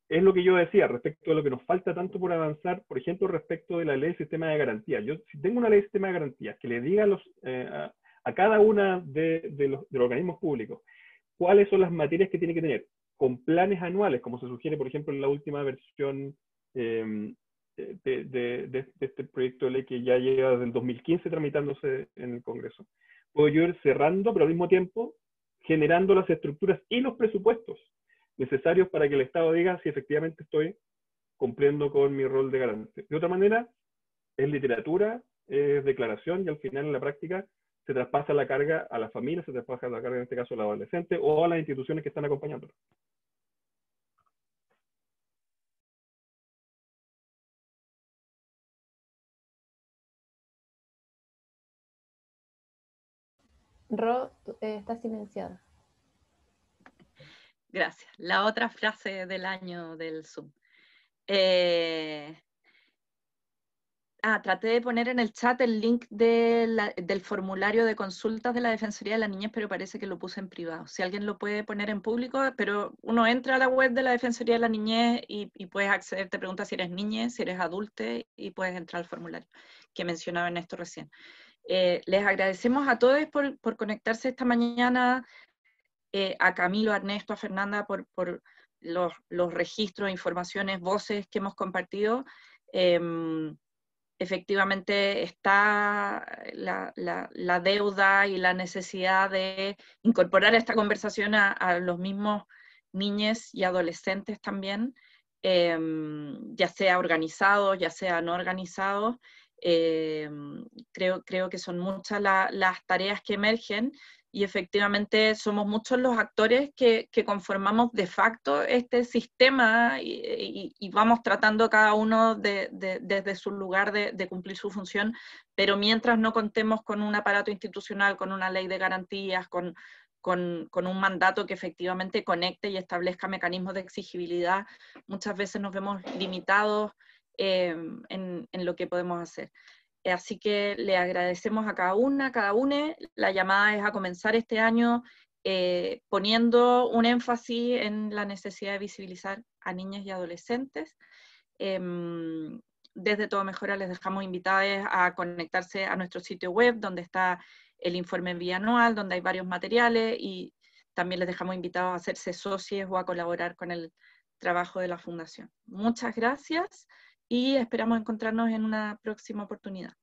es lo que yo decía respecto a lo que nos falta tanto por avanzar, por ejemplo, respecto de la ley del sistema de garantías. Yo, si tengo una ley de sistema de garantías que le diga a cada una de los organismos públicos cuáles son las materias que tiene que tener, con planes anuales, como se sugiere, por ejemplo, en la última versión de este proyecto de ley que ya llega desde el 2015 tramitándose en el Congreso. Puedo yo ir cerrando, pero al mismo tiempo generando las estructuras y los presupuestos necesarios para que el Estado diga si efectivamente estoy cumpliendo con mi rol de garante. De otra manera, es literatura, es declaración, y al final en la práctica se traspasa la carga a la familia, se traspasa la carga en este caso al adolescente o a las instituciones que están acompañándolo. Ro, estás silenciada. Gracias. La otra frase del año del Zoom. Traté de poner en el chat el link del formulario de consultas de la Defensoría de la Niñez, pero parece que lo puse en privado. Si alguien lo puede poner en público, pero uno entra a la web de la Defensoría de la Niñez y puedes acceder, te pregunta si eres niñez, si eres adulte, y puedes entrar al formulario que mencionaba en esto recién. Les agradecemos a todos por conectarse esta mañana, a Camilo, a Ernesto, a Fernanda por los registros, informaciones, voces que hemos compartido. Efectivamente está la deuda y la necesidad de incorporar esta conversación a los mismos niños y adolescentes también, ya sea organizados, ya sea no organizados. Creo que son muchas las tareas que emergen, y efectivamente somos muchos los actores que conformamos de facto este sistema, y vamos tratando cada uno desde su lugar de cumplir su función, pero mientras no contemos con un aparato institucional, con una ley de garantías, con un mandato que efectivamente conecte y establezca mecanismos de exigibilidad, muchas veces nos vemos limitados en lo que podemos hacer. Así que le agradecemos a cada una, cada une. La llamada es a comenzar este año poniendo un énfasis en la necesidad de visibilizar a niñas y adolescentes. Desde Todo Mejora les dejamos invitadas a conectarse a nuestro sitio web, donde está el informe bianual, donde hay varios materiales, y también les dejamos invitados a hacerse socios o a colaborar con el trabajo de la Fundación. Muchas gracias y esperamos encontrarnos en una próxima oportunidad.